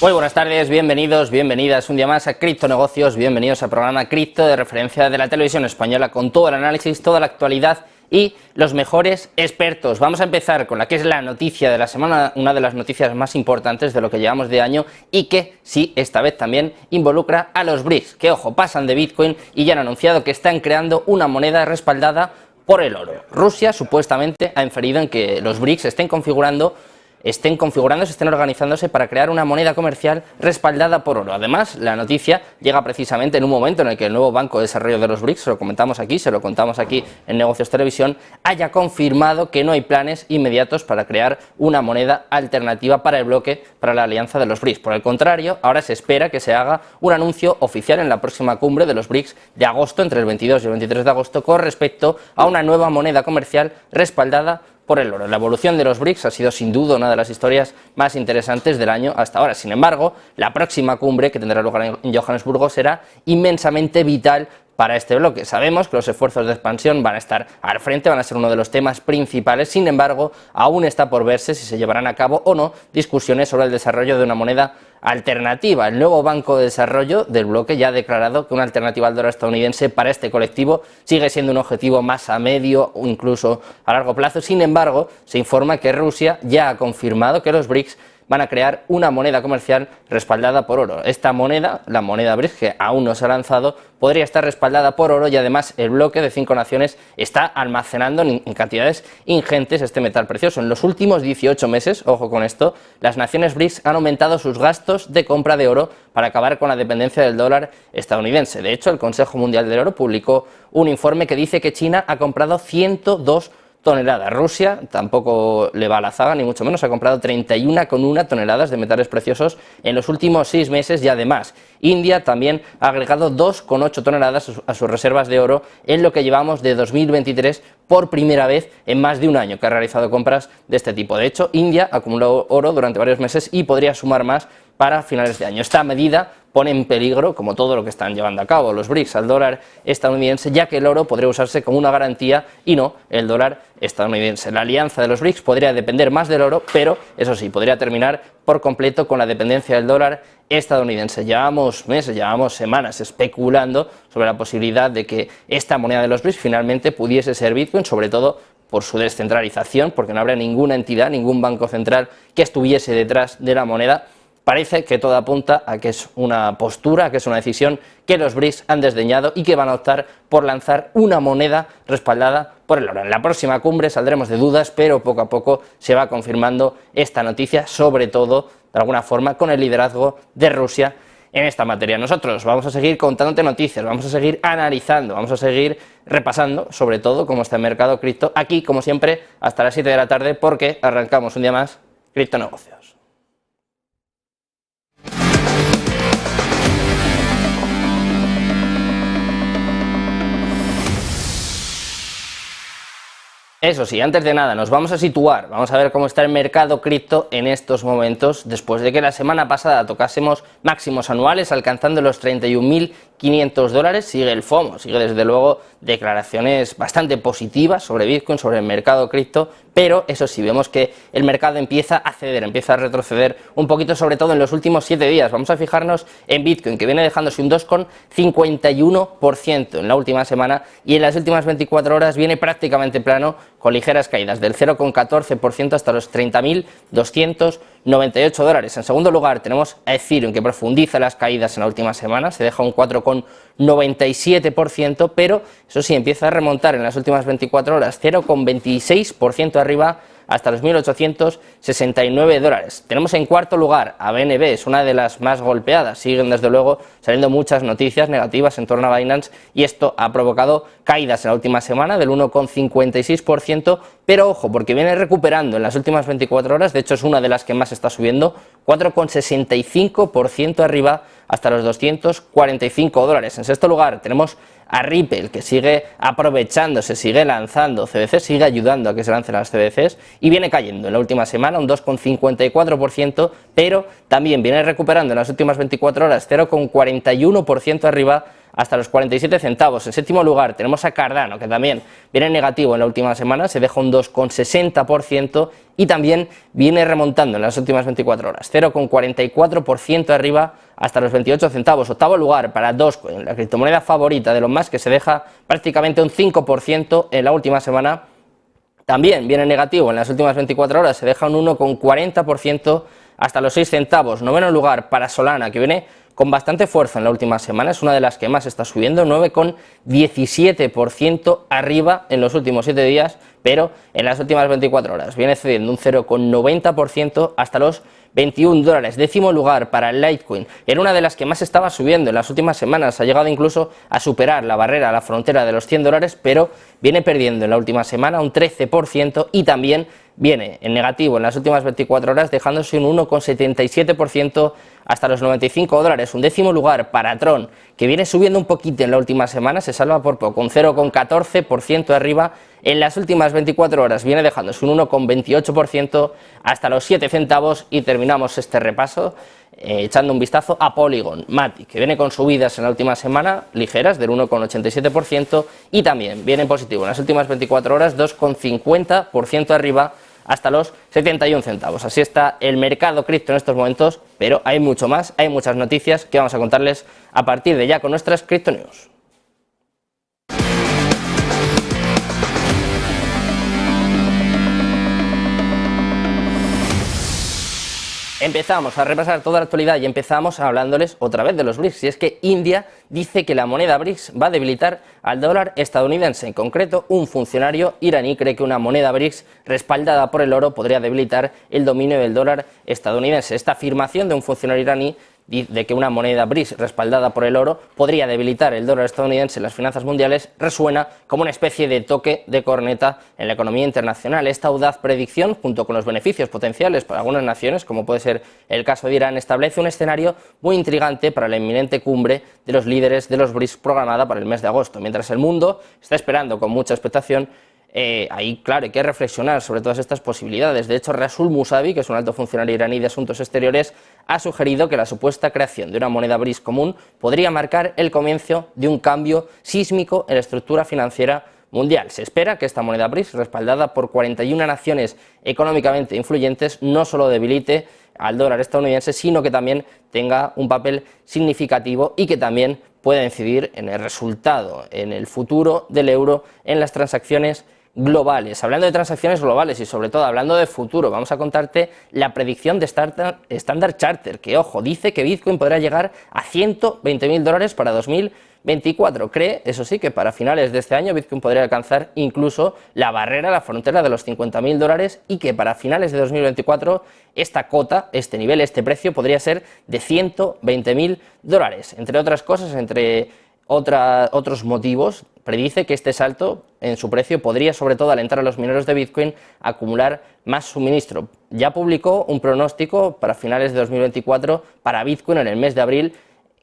Muy buenas tardes, bienvenidos, bienvenidas un día más a Criptonegocios, bienvenidos al programa Cripto de referencia de la televisión española con todo el análisis, toda la actualidad y los mejores expertos. Vamos a empezar con la que es la noticia de la semana, una de las noticias más importantes de lo que llevamos de año y que sí, esta vez también involucra a los BRICS, que ojo, pasan de Bitcoin y ya han anunciado que están creando una moneda respaldada por el oro. Rusia supuestamente ha inferido en que los BRICS estén organizándose para crear una moneda comercial respaldada por oro. Además, la noticia llega precisamente en un momento en el que el nuevo Banco de Desarrollo de los BRICS, se lo comentamos aquí, se lo contamos aquí en Negocios Televisión, haya confirmado que no hay planes inmediatos para crear una moneda alternativa para el bloque, para la alianza de los BRICS. Por el contrario, ahora se espera que se haga un anuncio oficial en la próxima cumbre de los BRICS de agosto, entre el 22 y el 23 de agosto, con respecto a una nueva moneda comercial respaldada por el oro. La evolución de los BRICS ha sido sin duda una de las historias más interesantes del año hasta ahora. Sin embargo, la próxima cumbre que tendrá lugar en Johannesburgo será inmensamente vital para este bloque. Sabemos que los esfuerzos de expansión van a estar al frente, van a ser uno de los temas principales. Sin embargo, aún está por verse si se llevarán a cabo o no discusiones sobre el desarrollo de una moneda alternativa. El nuevo Banco de Desarrollo del bloque ya ha declarado que una alternativa al dólar estadounidense para este colectivo sigue siendo un objetivo más a medio o incluso a largo plazo. Sin embargo, se informa que Rusia ya ha confirmado que los BRICS van a crear una moneda comercial respaldada por oro. Esta moneda, la moneda BRICS, que aún no se ha lanzado, podría estar respaldada por oro y además el bloque de 5 naciones está almacenando en cantidades ingentes este metal precioso. En los últimos 18 meses, ojo con esto, las naciones BRICS han aumentado sus gastos de compra de oro para acabar con la dependencia del dólar estadounidense. De hecho, el Consejo Mundial del Oro publicó un informe que dice que China ha comprado 102 toneladas. Rusia tampoco le va a la zaga, ni mucho menos, ha comprado 31,1 toneladas de metales preciosos en los últimos 6 meses y además India también ha agregado 2,8 toneladas a sus reservas de oro en lo que llevamos de 2023 por primera vez en más de un año que ha realizado compras de este tipo. De hecho, India acumuló oro durante varios meses y podría sumar más para finales de año. Esta medida pone en peligro, como todo lo que están llevando a cabo los BRICS, al dólar estadounidense, ya que el oro podría usarse como una garantía y no el dólar estadounidense. La alianza de los BRICS podría depender más del oro, pero eso sí, podría terminar por completo con la dependencia del dólar estadounidense. Llevamos meses, llevamos semanas especulando sobre la posibilidad de que esta moneda de los BRICS finalmente pudiese ser Bitcoin, sobre todo por su descentralización, porque no habría ninguna entidad, ningún banco central que estuviese detrás de la moneda. Parece que todo apunta a que es una postura, que es una decisión que los BRICS han desdeñado y que van a optar por lanzar una moneda respaldada por el oro. En la próxima cumbre saldremos de dudas, pero poco a poco se va confirmando esta noticia, sobre todo, de alguna forma, con el liderazgo de Rusia en esta materia. Nosotros vamos a seguir contándote noticias, vamos a seguir analizando, vamos a seguir repasando, sobre todo, cómo está el mercado cripto, aquí, como siempre, hasta las 7 de la tarde, porque arrancamos un día más Criptonegocios. Eso sí, antes de nada nos vamos a situar, vamos a ver cómo está el mercado cripto en estos momentos, después de que la semana pasada tocásemos máximos anuales alcanzando los 31.500 dólares, sigue el FOMO, sigue desde luego declaraciones bastante positivas sobre Bitcoin, sobre el mercado cripto, pero eso sí, vemos que el mercado empieza a ceder, empieza a retroceder un poquito, sobre todo en los últimos 7 días. Vamos a fijarnos en Bitcoin, que viene dejándose un 2,51% en la última semana y en las últimas 24 horas viene prácticamente plano, con ligeras caídas del 0,14% hasta los 30.298 dólares. En segundo lugar tenemos a Ethereum, que profundiza las caídas en la última semana, se deja un 4,97%, pero eso sí, empieza a remontar en las últimas 24 horas 0,26% arriba hasta los 1.869 dólares. Tenemos en cuarto lugar a BNB, es una de las más golpeadas, siguen desde luego saliendo muchas noticias negativas en torno a Binance y esto ha provocado caídas en la última semana del 1,56%, pero ojo, porque viene recuperando en las últimas 24 horas, de hecho es una de las que más está subiendo, 4,65% arriba hasta los 245 dólares. En sexto lugar tenemos a Ripple, que sigue aprovechándose, sigue lanzando CBC, sigue ayudando a que se lancen las CBCs y viene cayendo en la última semana un 2,54%, pero también viene recuperando en las últimas 24 horas 0,41% arriba hasta los 47 centavos. En séptimo lugar tenemos a Cardano, que también viene negativo en la última semana, se deja un 2,60% y también viene remontando en las últimas 24 horas, 0,44% arriba hasta los 28 centavos. Octavo lugar para Dogecoin, la criptomoneda favorita de Elon Musk, que se deja prácticamente un 5% en la última semana. También viene negativo en las últimas 24 horas, se deja un 1,40% hasta los 6 centavos. Noveno lugar para Solana, que viene con bastante fuerza en la última semana, es una de las que más está subiendo, 9,17% arriba en los últimos 7 días, pero en las últimas 24 horas viene cediendo un 0,90% hasta los $21. Décimo lugar para Litecoin, era una de las que más estaba subiendo en las últimas semanas, ha llegado incluso a superar la barrera, la frontera de los $100, pero viene perdiendo en la última semana un 13% y también viene en negativo en las últimas 24 horas, dejándose un 1,77% hasta los $95. Un décimo lugar para Tron, que viene subiendo un poquito en la última semana, se salva por poco, un 0,14% arriba en las últimas 24 horas, viene dejándose un 1,28% hasta los 7 centavos y terminamos este repaso echando un vistazo a Polygon Matic, que viene con subidas en la última semana ligeras del 1,87% y también viene en positivo en las últimas 24 horas 2,50% arriba hasta los 71 centavos. Así está el mercado cripto en estos momentos, pero hay mucho más, hay muchas noticias que vamos a contarles a partir de ya con nuestras Crypto News. Empezamos a repasar toda la actualidad y empezamos hablándoles otra vez de los BRICS, y es que India dice que la moneda BRICS va a debilitar al dólar estadounidense. En concreto, un funcionario iraní cree que una moneda BRICS respaldada por el oro podría debilitar el dominio del dólar estadounidense. Esta afirmación de un funcionario iraní de que una moneda BRICS respaldada por el oro podría debilitar el dólar estadounidense en las finanzas mundiales resuena como una especie de toque de corneta en la economía internacional. Esta audaz predicción, junto con los beneficios potenciales para algunas naciones, como puede ser el caso de Irán, establece un escenario muy intrigante para la inminente cumbre de los líderes de los BRICS programada para el mes de agosto. Mientras el mundo está esperando con mucha expectación, ahí, claro, hay que reflexionar sobre todas estas posibilidades. De hecho, Rasul Musavi, que es un alto funcionario iraní de Asuntos Exteriores, ha sugerido que la supuesta creación de una moneda BRICS común podría marcar el comienzo de un cambio sísmico en la estructura financiera mundial. Se espera que esta moneda BRICS, respaldada por 41 naciones económicamente influyentes, no solo debilite al dólar estadounidense, sino que también tenga un papel significativo y que también pueda incidir en el resultado, en el futuro del euro, en las transacciones globales. Hablando de transacciones globales y sobre todo hablando de futuro, vamos a contarte la predicción de Standard Chartered, que, ojo, dice que Bitcoin podrá llegar a $120.000 para 2024. Cree, eso sí, que para finales de este año Bitcoin podría alcanzar incluso la barrera, la frontera de los $50.000 y que para finales de 2024 esta cota, este nivel, este precio podría ser de $120.000. Entre otras cosas, entre otros motivos, predice que este salto en su precio podría sobre todo alentar a los mineros de Bitcoin a acumular más suministro. Ya publicó un pronóstico para finales de 2024 para Bitcoin en el mes de abril,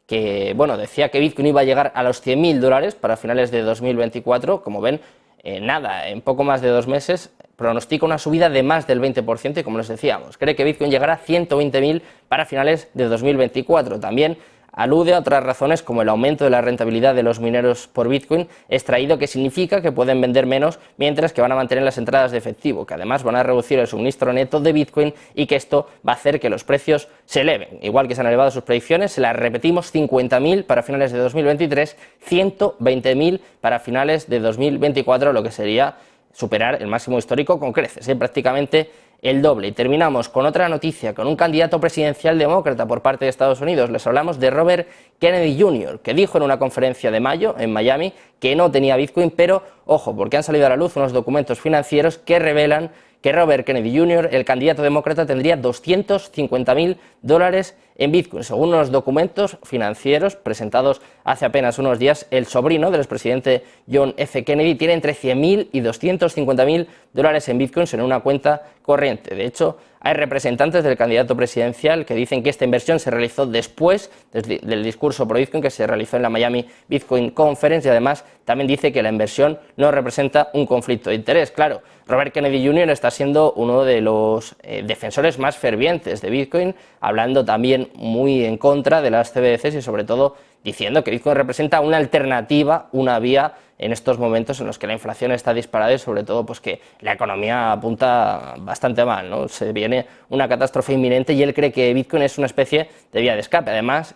que bueno, decía que Bitcoin iba a llegar a los $100.000 para finales de 2024. Como ven, en poco más de 2 meses pronostica una subida de más del 20% y, como les decíamos, cree que Bitcoin llegará a 120.000 para finales de 2024. También alude a otras razones como el aumento de la rentabilidad de los mineros por Bitcoin extraído, que significa que pueden vender menos mientras que van a mantener las entradas de efectivo, que además van a reducir el suministro neto de Bitcoin y que esto va a hacer que los precios se eleven. Igual que se han elevado sus predicciones, se las repetimos: 50.000 para finales de 2023, 120.000 para finales de 2024, lo que sería superar el máximo histórico con creces, prácticamente el doble. Y terminamos con otra noticia, con un candidato presidencial demócrata por parte de Estados Unidos. Les hablamos de Robert Kennedy Jr., que dijo en una conferencia de mayo en Miami que no tenía Bitcoin, pero ojo, porque han salido a la luz unos documentos financieros que revelan que Robert Kennedy Jr., el candidato demócrata, tendría $250.000 en Bitcoin. Según unos documentos financieros presentados hace apenas unos días, el sobrino del expresidente John F. Kennedy tiene entre $100.000 y $250.000 en Bitcoins en una cuenta corriente. De hecho, hay representantes del candidato presidencial que dicen que esta inversión se realizó después del discurso pro Bitcoin que se realizó en la Miami Bitcoin Conference, y además también dice que la inversión no representa un conflicto de interés. Claro, Robert Kennedy Jr. está siendo uno de los defensores más fervientes de Bitcoin, hablando también muy en contra de las CBDCs y sobre todo diciendo que Bitcoin representa una alternativa, una vía en estos momentos en los que la inflación está disparada y sobre todo pues que la economía apunta bastante mal, ¿no? Se viene una catástrofe inminente y él cree que Bitcoin es una especie de vía de escape. Además,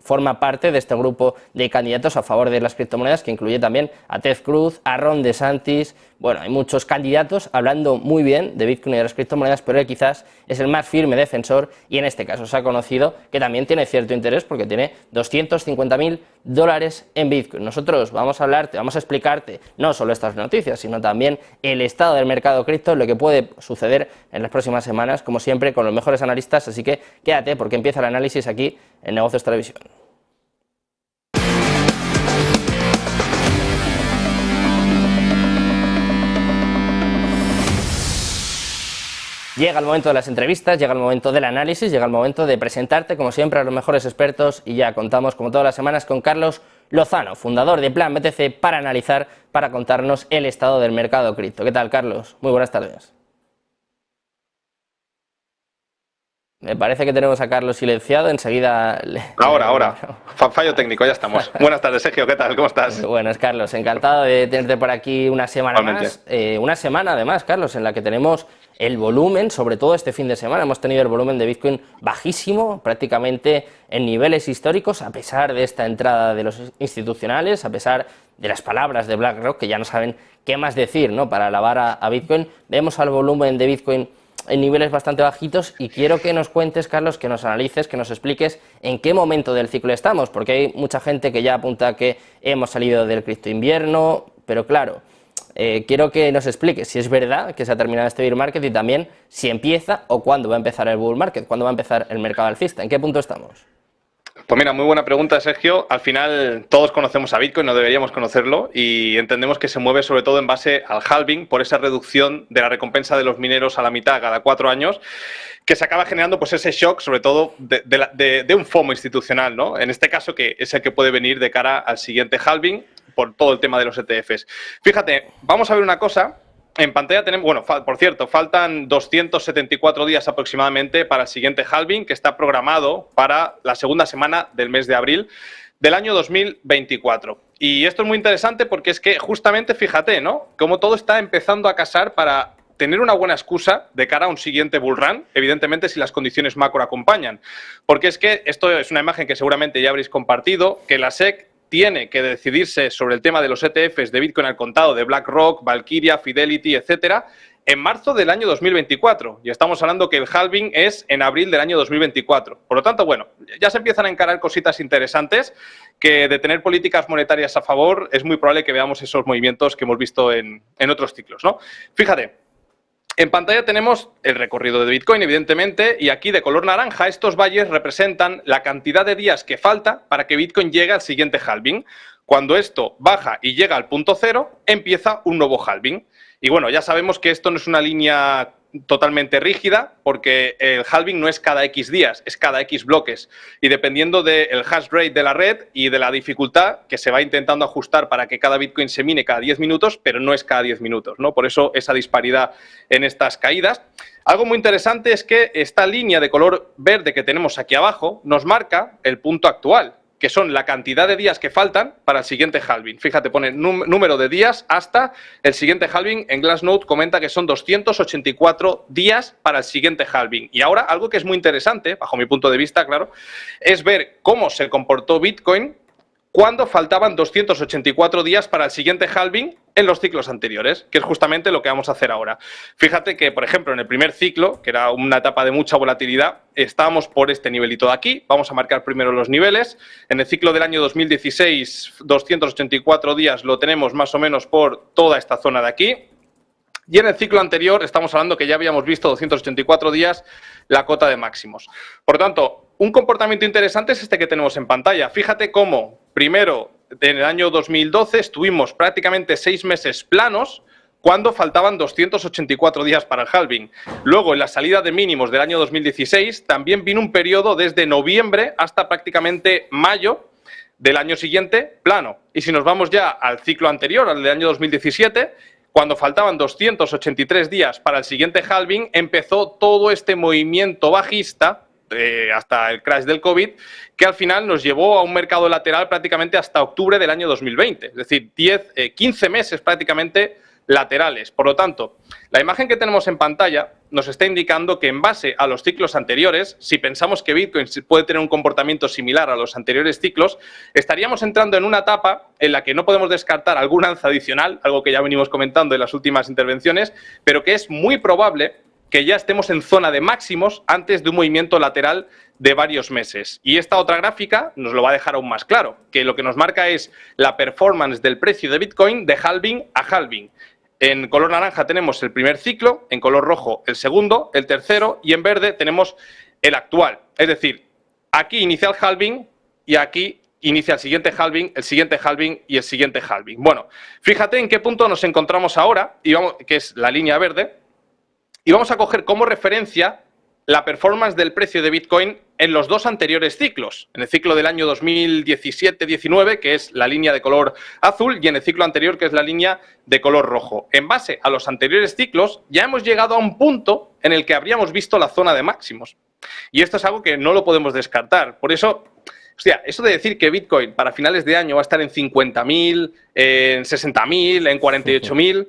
forma parte de este grupo de candidatos a favor de las criptomonedas que incluye también a Ted Cruz, a Ron DeSantis. Bueno, hay muchos candidatos hablando muy bien de Bitcoin y de las criptomonedas, pero él quizás es el más firme defensor y en este caso se ha conocido que también tiene cierto interés porque tiene $250.000 en Bitcoin. Nosotros vamos a hablarte, vamos a explicarte no solo estas noticias, sino también el estado del mercado cripto, lo que puede suceder en las próximas semanas, como siempre, con los mejores analistas, así que quédate porque empieza el análisis aquí en Negocios Televisión. Llega el momento de las entrevistas, llega el momento del análisis, llega el momento de presentarte, como siempre, a los mejores expertos y ya contamos, como todas las semanas, con Carlos Lozano, fundador de Plan BTC, para analizar, para contarnos el estado del mercado cripto. ¿Qué tal, Carlos? Muy buenas tardes. Me parece que tenemos a Carlos silenciado, enseguida... Ahora. Fallo técnico, ya estamos. Buenas tardes, Sergio, ¿qué tal? ¿Cómo estás? Buenas, Carlos. Encantado de tenerte por aquí una semana más. Una semana, además, Carlos, en la que tenemos el volumen, sobre todo este fin de semana. Hemos tenido el volumen de Bitcoin bajísimo, prácticamente en niveles históricos, a pesar de esta entrada de los institucionales, a pesar de las palabras de BlackRock, que ya no saben qué más decir, ¿no?, para alabar a Bitcoin. Vemos al volumen de Bitcoin en niveles bastante bajitos y quiero que nos cuentes, Carlos, que nos analices, que nos expliques en qué momento del ciclo estamos, porque hay mucha gente que ya apunta que hemos salido del cripto invierno, pero claro, quiero que nos expliques si es verdad que se ha terminado este bear market y también si empieza o cuándo va a empezar el bull market, cuándo va a empezar el mercado alcista, ¿en qué punto estamos? Pues mira, muy buena pregunta, Sergio. Al final todos conocemos a Bitcoin, no deberíamos conocerlo, y entendemos que se mueve sobre todo en base al halving, por esa reducción de la recompensa de los mineros a la mitad cada 4 años, que se acaba generando pues ese shock, sobre todo de un FOMO institucional, ¿no? En este caso, que es el que puede venir de cara al siguiente halving por todo el tema de los ETFs. Fíjate, vamos a ver una cosa. En pantalla tenemos, bueno, por cierto, faltan 274 días aproximadamente para el siguiente halving, que está programado para la segunda semana del mes de abril del año 2024. Y esto es muy interesante porque es que justamente, fíjate, ¿no?, cómo todo está empezando a casar para tener una buena excusa de cara a un siguiente bull run, evidentemente si las condiciones macro acompañan. Porque es que esto es una imagen que seguramente ya habréis compartido, que la SEC tiene que decidirse sobre el tema de los ETFs de Bitcoin al contado de BlackRock, Valkyria, Fidelity, etcétera, en marzo del año 2024. Y estamos hablando que el halving es en abril del año 2024. Por lo tanto, bueno, ya se empiezan a encarar cositas interesantes que de tener políticas monetarias a favor es muy probable que veamos esos movimientos que hemos visto en otros ciclos, ¿no? Fíjate. En pantalla tenemos el recorrido de Bitcoin, evidentemente, y aquí de color naranja estos valles representan la cantidad de días que falta para que Bitcoin llegue al siguiente halving. Cuando esto baja y llega al punto cero, empieza un nuevo halving. Y bueno, ya sabemos que esto no es una línea totalmente rígida, porque el halving no es cada X días, es cada X bloques. Y dependiendo del hash rate de la red y de la dificultad, que se va intentando ajustar para que cada Bitcoin se mine cada 10 minutos, pero no es cada 10 minutos, ¿no? Por eso esa disparidad en estas caídas. Algo muy interesante es que esta línea de color verde que tenemos aquí abajo nos marca el punto actual, que son la cantidad de días que faltan para el siguiente halving. Fíjate, pone número de días hasta el siguiente halving. En Glassnode comenta que son 284 días para el siguiente halving. Y ahora, algo que es muy interesante, bajo mi punto de vista, claro, es ver cómo se comportó Bitcoin cuando faltaban 284 días para el siguiente halving en los ciclos anteriores, que es justamente lo que vamos a hacer ahora. Fíjate que, por ejemplo, en el primer ciclo, que era una etapa de mucha volatilidad, estábamos por este nivelito de aquí. Vamos a marcar primero los niveles. En el ciclo del año 2016, 284 días lo tenemos más o menos por toda esta zona de aquí. Y en el ciclo anterior estamos hablando que ya habíamos visto 284 días la cota de máximos. Por lo tanto, un comportamiento interesante es este que tenemos en pantalla. Fíjate cómo, primero, en el año 2012 estuvimos prácticamente 6 meses planos cuando faltaban 284 días para el halving. Luego, en la salida de mínimos del año 2016, también vino un periodo desde noviembre hasta prácticamente mayo del año siguiente, plano. Y si nos vamos ya al ciclo anterior, al del año 2017, cuando faltaban 283 días para el siguiente halving, empezó todo este movimiento bajista hasta el crash del COVID, que al final nos llevó a un mercado lateral prácticamente hasta octubre del año 2020, es decir, 15 meses prácticamente laterales. Por lo tanto, la imagen que tenemos en pantalla nos está indicando que en base a los ciclos anteriores, si pensamos que Bitcoin puede tener un comportamiento similar a los anteriores ciclos, estaríamos entrando en una etapa en la que no podemos descartar algún alza adicional, algo que ya venimos comentando en las últimas intervenciones, pero que es muy probable que ya estemos en zona de máximos antes de un movimiento lateral de varios meses. Y esta otra gráfica nos lo va a dejar aún más claro, que lo que nos marca es la performance del precio de Bitcoin de halving a halving. En color naranja tenemos el primer ciclo, en color rojo el segundo, el tercero y en verde tenemos el actual. Es decir, aquí inicia el halving y aquí inicia el siguiente halving y el siguiente halving. Bueno, fíjate en qué punto nos encontramos ahora, que es la línea verde, y vamos a coger como referencia la performance del precio de Bitcoin en los dos anteriores ciclos, en el ciclo del año 2017-19, que es la línea de color azul, y en el ciclo anterior, que es la línea de color rojo. En base a los anteriores ciclos, ya hemos llegado a un punto en el que habríamos visto la zona de máximos. Y esto es algo que no lo podemos descartar. Por eso, hostia, eso de decir que Bitcoin para finales de año va a estar en 50.000, en 60.000, en 48.000,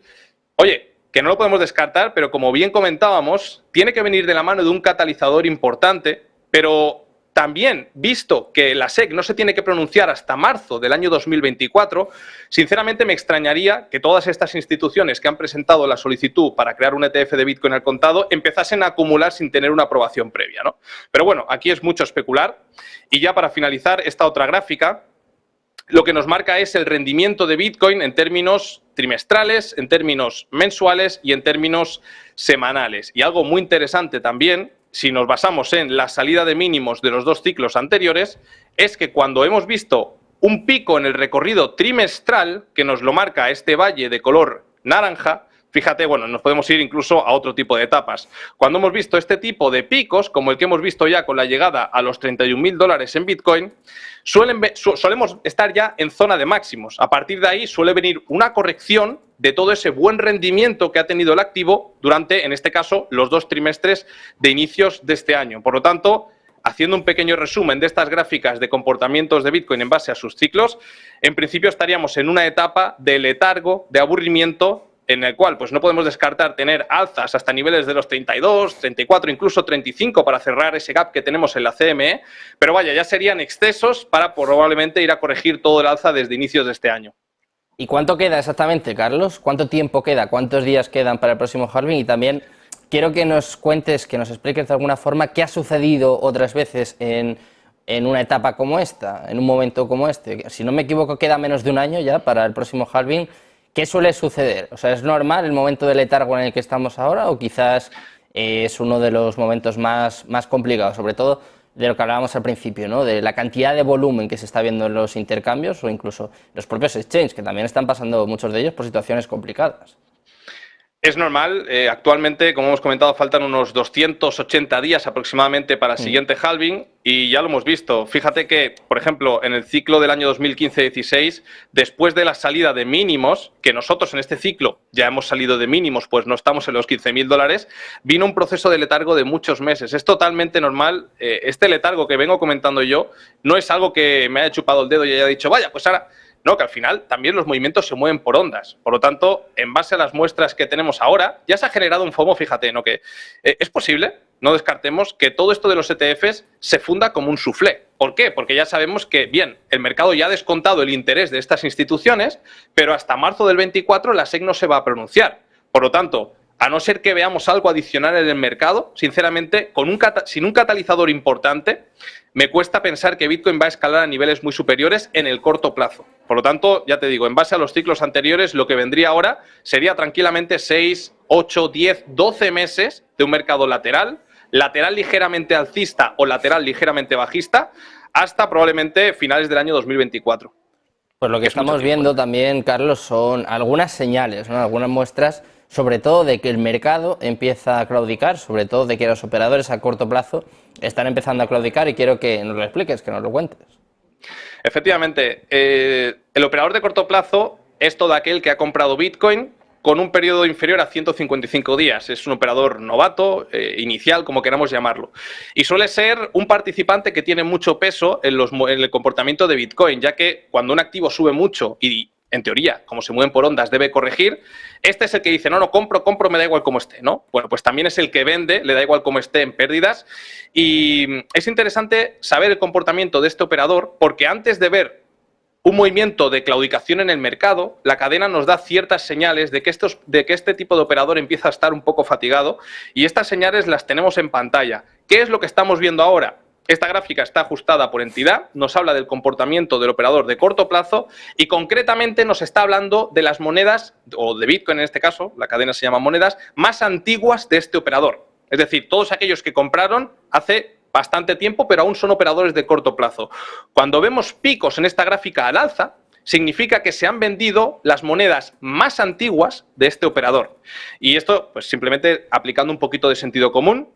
oye, que no lo podemos descartar, pero como bien comentábamos, tiene que venir de la mano de un catalizador importante, pero también, visto que la SEC no se tiene que pronunciar hasta marzo del año 2024, sinceramente me extrañaría que todas estas instituciones que han presentado la solicitud para crear un ETF de Bitcoin al contado empezasen a acumular sin tener una aprobación previa, ¿no? Pero bueno, aquí es mucho especular. Y ya para finalizar esta otra gráfica, lo que nos marca es el rendimiento de Bitcoin en términos trimestrales, en términos mensuales y en términos semanales. Y algo muy interesante también, si nos basamos en la salida de mínimos de los dos ciclos anteriores, es que cuando hemos visto un pico en el recorrido trimestral, que nos lo marca este valle de color naranja, fíjate, bueno, nos podemos ir incluso a otro tipo de etapas. Cuando hemos visto este tipo de picos, como el que hemos visto ya con la llegada a los $31.000 en Bitcoin, solemos estar ya en zona de máximos. A partir de ahí suele venir una corrección de todo ese buen rendimiento que ha tenido el activo durante, en este caso, los dos trimestres de inicios de este año. Por lo tanto, haciendo un pequeño resumen de estas gráficas de comportamientos de Bitcoin en base a sus ciclos, en principio estaríamos en una etapa de letargo, de aburrimiento, en el cual pues no podemos descartar tener alzas hasta niveles de los 32, 34, incluso 35 para cerrar ese gap que tenemos en la CME, pero vaya, ya serían excesos para probablemente ir a corregir todo el alza desde inicios de este año. ¿Y cuánto queda exactamente, Carlos? ¿Cuánto tiempo queda? ¿Cuántos días quedan para el próximo halving? Y también quiero que nos cuentes, que nos expliques de alguna forma qué ha sucedido otras veces en una etapa como esta, en un momento como este. Si no me equivoco, queda menos de un año ya para el próximo halving. ¿Qué suele suceder? O sea, ¿es normal el momento de letargo en el que estamos ahora o quizás es uno de los momentos más complicados, sobre todo de lo que hablábamos al principio, ¿no? De la cantidad de volumen que se está viendo en los intercambios o incluso los propios exchanges, que también están pasando muchos de ellos por situaciones complicadas? Es normal, actualmente, como hemos comentado, faltan unos 280 días aproximadamente para el siguiente halving y ya lo hemos visto. Fíjate que, por ejemplo, en el ciclo del año 2015-16, después de la salida de mínimos, que nosotros en este ciclo ya hemos salido de mínimos, pues no estamos en los $15.000, vino un proceso de letargo de muchos meses. Es totalmente normal. Este letargo que vengo comentando yo no es algo que me haya chupado el dedo y haya dicho, vaya, pues ahora... No, que al final también los movimientos se mueven por ondas. Por lo tanto, en base a las muestras que tenemos ahora, ya se ha generado un FOMO, fíjate, ¿no? Que es posible, no descartemos, que todo esto de los ETFs se funda como un soufflé. ¿Por qué? Porque ya sabemos que, bien, el mercado ya ha descontado el interés de estas instituciones, pero hasta marzo del 24 la SEC no se va a pronunciar. Por lo tanto, a no ser que veamos algo adicional en el mercado, sinceramente, sin un catalizador importante, me cuesta pensar que Bitcoin va a escalar a niveles muy superiores en el corto plazo. Por lo tanto, ya te digo, en base a los ciclos anteriores, lo que vendría ahora sería tranquilamente 6, 8, 10, 12 meses de un mercado lateral ligeramente alcista o lateral ligeramente bajista, hasta probablemente finales del año 2024. Pues lo que estamos viendo también, Carlos, son algunas señales, ¿no? Algunas muestras, sobre todo de que el mercado empieza a claudicar, sobre todo de que los operadores a corto plazo están empezando a claudicar y quiero que nos lo expliques, que nos lo cuentes. Efectivamente, el operador de corto plazo es todo aquel que ha comprado Bitcoin con un periodo inferior a 155 días. Es un operador novato, inicial, como queramos llamarlo. Y suele ser un participante que tiene mucho peso en el comportamiento de Bitcoin, ya que cuando un activo sube mucho y, en teoría, como se mueven por ondas, debe corregir, este es el que dice, no, compro, me da igual cómo esté, ¿no? Bueno, pues también es el que vende, le da igual cómo esté en pérdidas. Y es interesante saber el comportamiento de este operador, porque antes de ver un movimiento de claudicación en el mercado, la cadena nos da ciertas señales de que este tipo de operador empieza a estar un poco fatigado, y estas señales las tenemos en pantalla. ¿Qué es lo que estamos viendo ahora? Esta gráfica está ajustada por entidad, nos habla del comportamiento del operador de corto plazo y concretamente nos está hablando de las monedas, o de Bitcoin en este caso, la cadena se llama monedas, más antiguas de este operador. Es decir, todos aquellos que compraron hace bastante tiempo, pero aún son operadores de corto plazo. Cuando vemos picos en esta gráfica al alza, significa que se han vendido las monedas más antiguas de este operador. Y esto, pues simplemente aplicando un poquito de sentido común,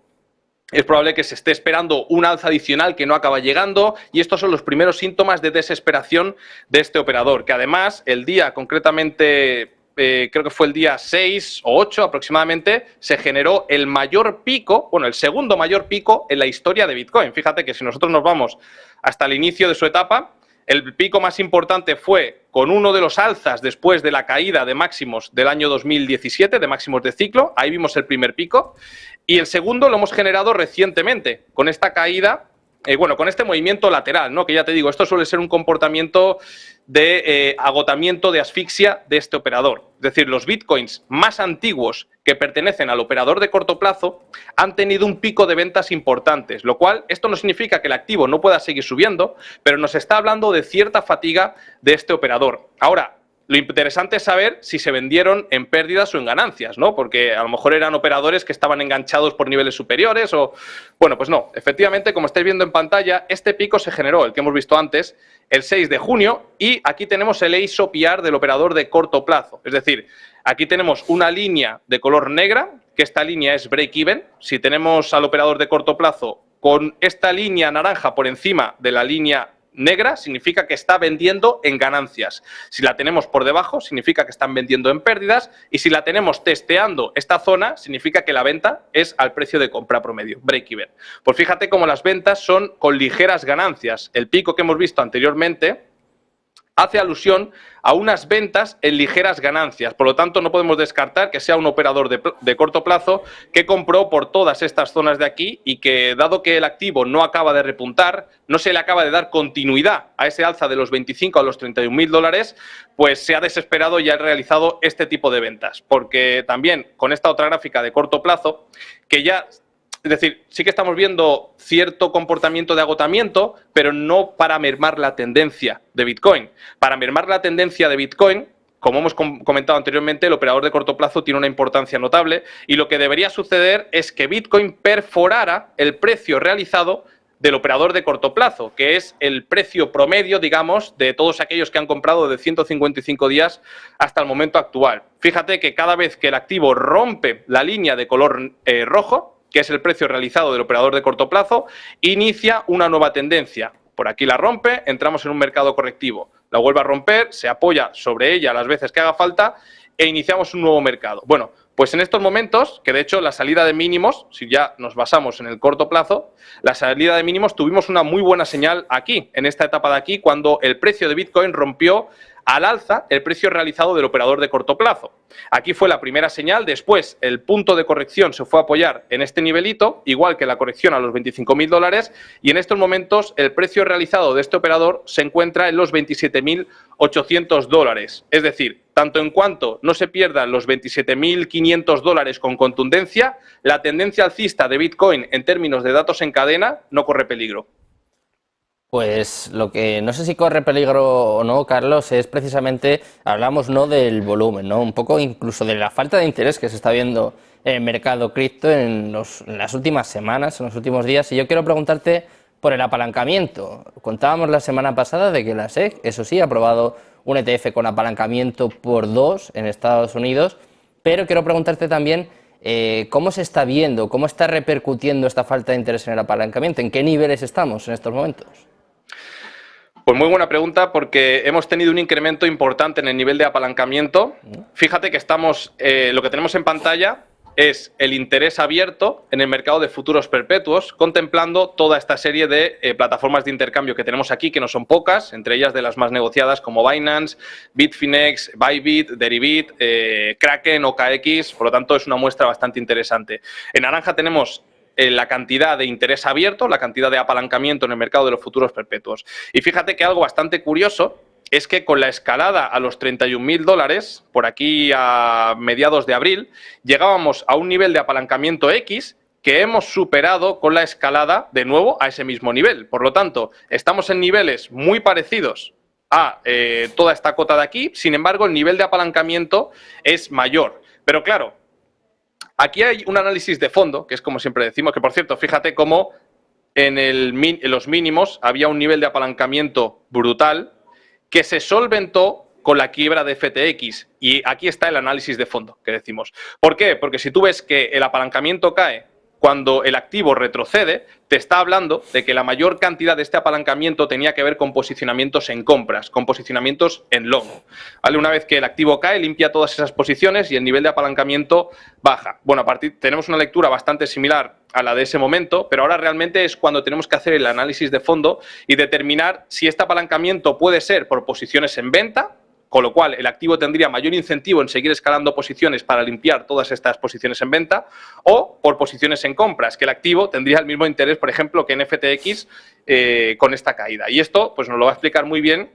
es probable que se esté esperando un alza adicional que no acaba llegando, y estos son los primeros síntomas de desesperación de este operador, que además el día concretamente, creo que fue el día 6 o 8 aproximadamente, se generó el mayor pico, bueno, el segundo mayor pico en la historia de Bitcoin. Fíjate que si nosotros nos vamos hasta el inicio de su etapa, el pico más importante fue con uno de los alzas después de la caída de máximos del año 2017, de máximos de ciclo. Ahí vimos el primer pico. Y el segundo lo hemos generado recientemente, con esta caída, bueno, con este movimiento lateral, ¿no? Que ya te digo, esto suele ser un comportamiento de agotamiento, de asfixia de este operador. Es decir, los bitcoins más antiguos que pertenecen al operador de corto plazo han tenido un pico de ventas importantes, lo cual, esto no significa que el activo no pueda seguir subiendo, pero nos está hablando de cierta fatiga de este operador. Ahora, lo interesante es saber si se vendieron en pérdidas o en ganancias, ¿no? Porque a lo mejor eran operadores que estaban enganchados por niveles superiores o... Bueno, pues no. Efectivamente, como estáis viendo en pantalla, este pico se generó, el que hemos visto antes, el 6 de junio, y aquí tenemos el EISO PR del operador de corto plazo. Es decir, aquí tenemos una línea de color negra, que esta línea es break-even. Si tenemos al operador de corto plazo con esta línea naranja por encima de la línea negra, significa que está vendiendo en ganancias. Si la tenemos por debajo, significa que están vendiendo en pérdidas, y si la tenemos testeando esta zona, significa que la venta es al precio de compra promedio, break-even. Pues fíjate cómo las ventas son con ligeras ganancias. El pico que hemos visto anteriormente hace alusión a unas ventas en ligeras ganancias. Por lo tanto, no podemos descartar que sea un operador de corto plazo que compró por todas estas zonas de aquí y que, dado que el activo no acaba de repuntar, no se le acaba de dar continuidad a ese alza de los 25 a los 31.000 dólares, pues se ha desesperado y ha realizado este tipo de ventas. Porque también con esta otra gráfica de corto plazo, que ya... Es decir, sí que estamos viendo cierto comportamiento de agotamiento, pero no para mermar la tendencia de Bitcoin. Para mermar la tendencia de Bitcoin, como hemos comentado anteriormente, el operador de corto plazo tiene una importancia notable, y lo que debería suceder es que Bitcoin perforara el precio realizado del operador de corto plazo, que es el precio promedio, digamos, de todos aquellos que han comprado de 155 días hasta el momento actual. Fíjate que cada vez que el activo rompe la línea de color rojo, que es el precio realizado del operador de corto plazo, inicia una nueva tendencia. Por aquí la rompe, entramos en un mercado correctivo. La vuelve a romper, se apoya sobre ella las veces que haga falta e iniciamos un nuevo mercado. Bueno, pues en estos momentos, que de hecho la salida de mínimos, si ya nos basamos en el corto plazo, la salida de mínimos tuvimos una muy buena señal aquí, en esta etapa de aquí, cuando el precio de Bitcoin rompió al alza el precio realizado del operador de corto plazo. Aquí fue la primera señal, después el punto de corrección se fue a apoyar en este nivelito, igual que la corrección a los 25.000 dólares, y en estos momentos el precio realizado de este operador se encuentra en los 27.800 dólares. Es decir, tanto en cuanto no se pierdan los 27.500 dólares con contundencia, la tendencia alcista de Bitcoin en términos de datos en cadena no corre peligro. Pues lo que no sé si corre peligro o no, Carlos, es precisamente, hablamos no del volumen, ¿no? Un poco incluso de la falta de interés que se está viendo en el mercado cripto en las últimas semanas, en los últimos días, y yo quiero preguntarte por el apalancamiento. Contábamos la semana pasada de que la SEC, eso sí, ha aprobado un ETF con apalancamiento por 2 en Estados Unidos, pero quiero preguntarte también cómo se está viendo, cómo está repercutiendo esta falta de interés en el apalancamiento, en qué niveles estamos en estos momentos. Pues muy buena pregunta, porque hemos tenido un incremento importante en el nivel de apalancamiento. Fíjate que estamos, lo que tenemos en pantalla es el interés abierto en el mercado de futuros perpetuos, contemplando toda esta serie de plataformas de intercambio que tenemos aquí, que no son pocas, entre ellas de las más negociadas como Binance, Bitfinex, Bybit, Deribit, Kraken, OKX. Por lo tanto, es una muestra bastante interesante. En naranja tenemos la cantidad de interés abierto, la cantidad de apalancamiento en el mercado de los futuros perpetuos. Y fíjate que algo bastante curioso es que con la escalada a los $31.000, por aquí a mediados de abril, llegábamos a un nivel de apalancamiento X que hemos superado con la escalada de nuevo a ese mismo nivel. Por lo tanto, estamos en niveles muy parecidos a toda esta cota de aquí, sin embargo, el nivel de apalancamiento es mayor. Pero claro, aquí hay un análisis de fondo, que es como siempre decimos, que por cierto, fíjate cómo en los mínimos había un nivel de apalancamiento brutal que se solventó con la quiebra de FTX. Y aquí está el análisis de fondo que decimos. ¿Por qué? Porque si tú ves que el apalancamiento cae cuando el activo retrocede, te está hablando de que la mayor cantidad de este apalancamiento tenía que ver con posicionamientos en compras, con posicionamientos en long. ¿Vale? Una vez que el activo cae, limpia todas esas posiciones y el nivel de apalancamiento baja. Bueno, tenemos una lectura bastante similar a la de ese momento, pero ahora realmente es cuando tenemos que hacer el análisis de fondo y determinar si este apalancamiento puede ser por posiciones en venta, con lo cual el activo tendría mayor incentivo en seguir escalando posiciones para limpiar todas estas posiciones en venta, o por posiciones en compras, que el activo tendría el mismo interés, por ejemplo, que en FTX con esta caída. Y esto pues nos lo va a explicar muy bien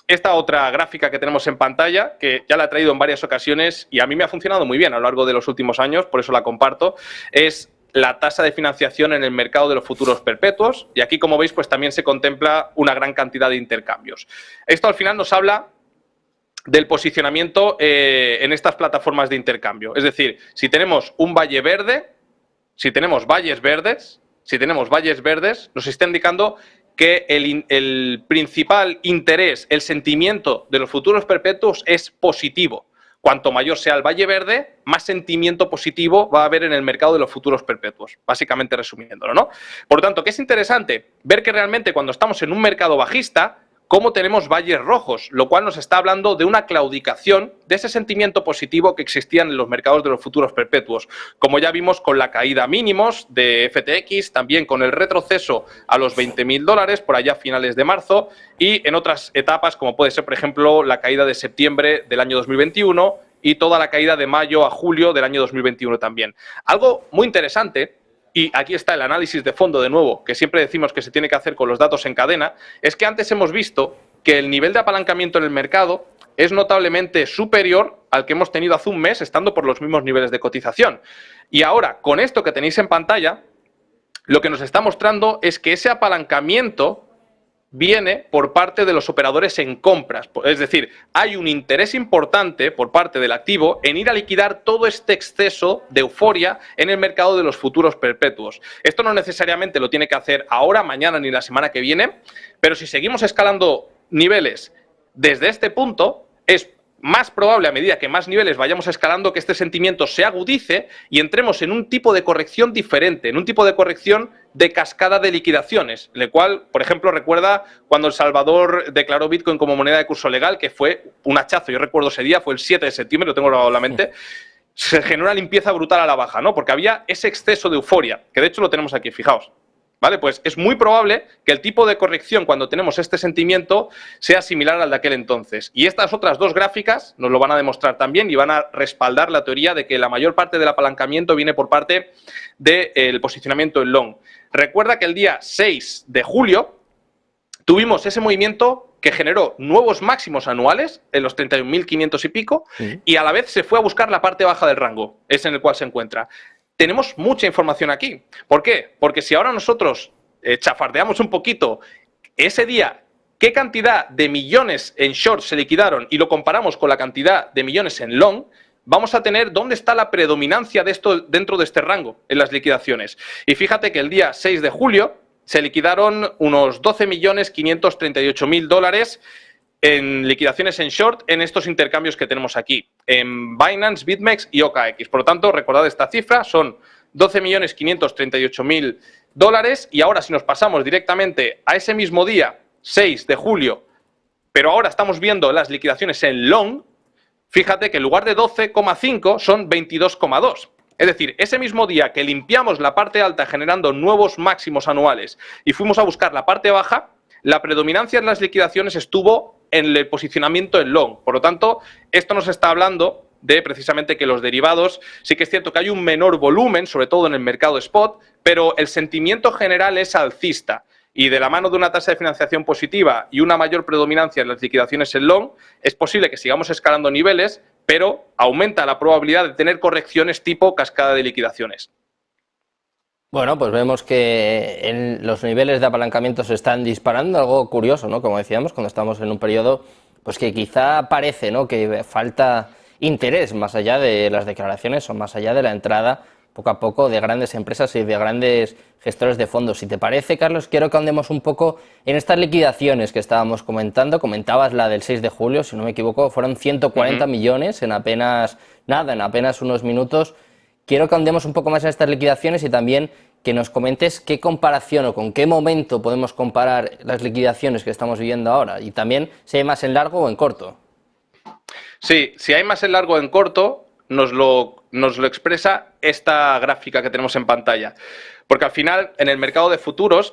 esta otra gráfica que tenemos en pantalla, que ya la he traído en varias ocasiones y a mí me ha funcionado muy bien a lo largo de los últimos años, por eso la comparto, es la tasa de financiación en el mercado de los futuros perpetuos. Y aquí, como veis, pues también se contempla una gran cantidad de intercambios. Esto al final nos habla del posicionamiento en estas plataformas de intercambio. Es decir, si tenemos un valle verde, si tenemos valles verdes, nos está indicando que el principal interés, el sentimiento de los futuros perpetuos es positivo. Cuanto mayor sea el valle verde, más sentimiento positivo va a haber en el mercado de los futuros perpetuos, básicamente resumiéndolo, ¿no? Por lo tanto, ¿qué es interesante? Ver que realmente cuando estamos en un mercado bajista, cómo tenemos valles rojos, lo cual nos está hablando de una claudicación de ese sentimiento positivo que existían en los mercados de los futuros perpetuos, como ya vimos con la caída mínimos de FTX, también con el retroceso a los $20.000 por allá a finales de marzo y en otras etapas como puede ser, por ejemplo, la caída de septiembre del año 2021 y toda la caída de mayo a julio del año 2021 también. Algo muy interesante. Y aquí está el análisis de fondo de nuevo, que siempre decimos que se tiene que hacer con los datos en cadena, es que antes hemos visto que el nivel de apalancamiento en el mercado es notablemente superior al que hemos tenido hace un mes, estando por los mismos niveles de cotización. Y ahora, con esto que tenéis en pantalla, lo que nos está mostrando es que ese apalancamiento viene por parte de los operadores en compras. Es decir, hay un interés importante por parte del activo en ir a liquidar todo este exceso de euforia en el mercado de los futuros perpetuos. Esto no necesariamente lo tiene que hacer ahora, mañana ni la semana que viene, pero si seguimos escalando niveles desde este punto, es más probable a medida que más niveles vayamos escalando que este sentimiento se agudice y entremos en un tipo de corrección diferente, en un tipo de corrección de cascada de liquidaciones, el cual, por ejemplo, recuerda cuando El Salvador declaró Bitcoin como moneda de curso legal, que fue un hachazo, yo recuerdo ese día, fue el 7 de septiembre, lo tengo grabado en la mente, se generó una limpieza brutal a la baja, ¿no? Porque había ese exceso de euforia, que de hecho lo tenemos aquí, fijaos. ¿Vale? Pues es muy probable que el tipo de corrección cuando tenemos este sentimiento sea similar al de aquel entonces. Y estas otras dos gráficas nos lo van a demostrar también y van a respaldar la teoría de que la mayor parte del apalancamiento viene por parte del posicionamiento en long. Recuerda que el día 6 de julio tuvimos ese movimiento que generó nuevos máximos anuales en los 31.500 y pico y a la vez se fue a buscar la parte baja del rango, es en el cual se encuentra. Tenemos mucha información aquí. ¿Por qué? Porque si ahora nosotros chafardeamos un poquito ese día, qué cantidad de millones en short se liquidaron y lo comparamos con la cantidad de millones en long, vamos a tener dónde está la predominancia de esto dentro de este rango en las liquidaciones. Y fíjate que el día 6 de julio se liquidaron unos 12.538.000 dólares en liquidaciones en short en estos intercambios que tenemos aquí, en Binance, BitMEX y OKX. Por lo tanto, recordad esta cifra, son 12.538.000 dólares y ahora si nos pasamos directamente a ese mismo día, 6 de julio, Pero ahora estamos viendo las liquidaciones en long, fíjate que en lugar de 12,5 son 22,2. Es decir, ese mismo día que limpiamos la parte alta generando nuevos máximos anuales y fuimos a buscar la parte baja, la predominancia en las liquidaciones estuvo en el posicionamiento en long. Por lo tanto, esto nos está hablando de precisamente que los derivados, sí que es cierto que hay un menor volumen, sobre todo en el mercado spot, pero el sentimiento general es alcista. Y de la mano de una tasa de financiación positiva y una mayor predominancia en las liquidaciones en long, es posible que sigamos escalando niveles, pero aumenta la probabilidad de tener correcciones tipo cascada de liquidaciones. Bueno, pues vemos que los niveles de apalancamiento se están disparando, algo curioso, ¿no? Como decíamos, cuando estamos en un periodo pues que quizá parece, ¿no?, que falta interés más allá de las declaraciones o más allá de la entrada poco a poco de grandes empresas y de grandes gestores de fondos. Si te parece, Carlos, quiero que andemos un poco en estas liquidaciones que estábamos comentando. Comentabas la del 6 de julio, si no me equivoco, fueron 140 millones en apenas nada, en apenas unos minutos. Quiero que andemos un poco más en estas liquidaciones y también que nos comentes qué comparación o con qué momento podemos comparar las liquidaciones que estamos viviendo ahora y también si hay más en largo o en corto. Sí, si hay más en largo o en corto, nos lo expresa esta gráfica que tenemos en pantalla. Porque al final, en el mercado de futuros,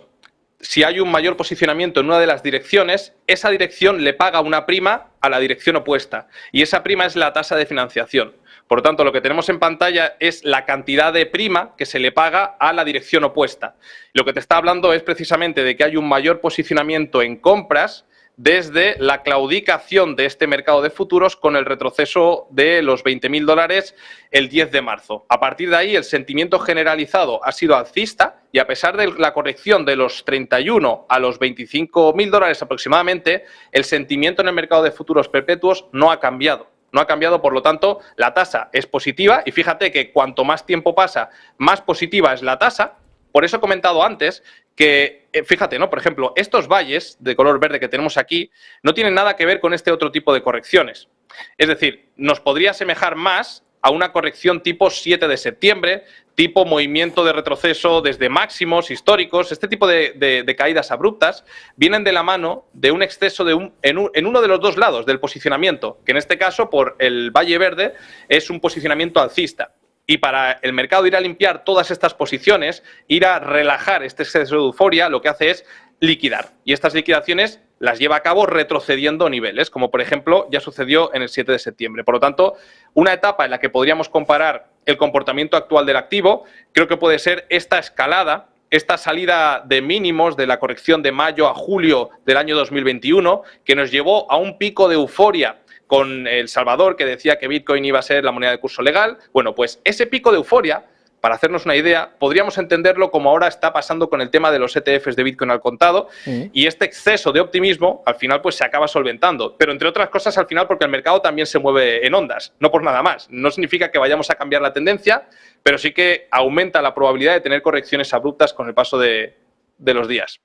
si hay un mayor posicionamiento en una de las direcciones, esa dirección le paga una prima a la dirección opuesta. Y esa prima es la tasa de financiación. Por lo tanto, lo que tenemos en pantalla es la cantidad de prima que se le paga a la dirección opuesta. Lo que te está hablando es precisamente de que hay un mayor posicionamiento en compras desde la claudicación de este mercado de futuros con el retroceso de los $20.000 el 10 de marzo. A partir de ahí, el sentimiento generalizado ha sido alcista y a pesar de la corrección de los 31 a los $25.000 aproximadamente, el sentimiento en el mercado de futuros perpetuos no ha cambiado. No ha cambiado, por lo tanto, la tasa es positiva y fíjate que cuanto más tiempo pasa, más positiva es la tasa. Por eso he comentado antes que, fíjate, ¿no? Por ejemplo, estos valles de color verde que tenemos aquí no tienen nada que ver con este otro tipo de correcciones. Es decir, nos podría asemejar más a una corrección tipo 7 de septiembre, tipo movimiento de retroceso desde máximos históricos. Este tipo de caídas abruptas vienen de la mano de un exceso en uno de los dos lados del posicionamiento, que en este caso, por el valle verde, es un posicionamiento alcista. Y para el mercado ir a limpiar todas estas posiciones, ir a relajar este exceso de euforia, lo que hace es liquidar. Y estas liquidaciones las lleva a cabo retrocediendo niveles, como por ejemplo ya sucedió en el 7 de septiembre. Por lo tanto, una etapa en la que podríamos comparar el comportamiento actual del activo, creo que puede ser esta escalada, esta salida de mínimos de la corrección de mayo a julio del año 2021, que nos llevó a un pico de euforia con El Salvador, que decía que Bitcoin iba a ser la moneda de curso legal. Bueno, pues ese pico de euforia, para hacernos una idea, podríamos entenderlo como ahora está pasando con el tema de los ETFs de Bitcoin al contado, y este exceso de optimismo al final pues se acaba solventando, pero entre otras cosas al final porque el mercado también se mueve en ondas, no por nada más. No significa que vayamos a cambiar la tendencia, pero sí que aumenta la probabilidad de tener correcciones abruptas con el paso de los días.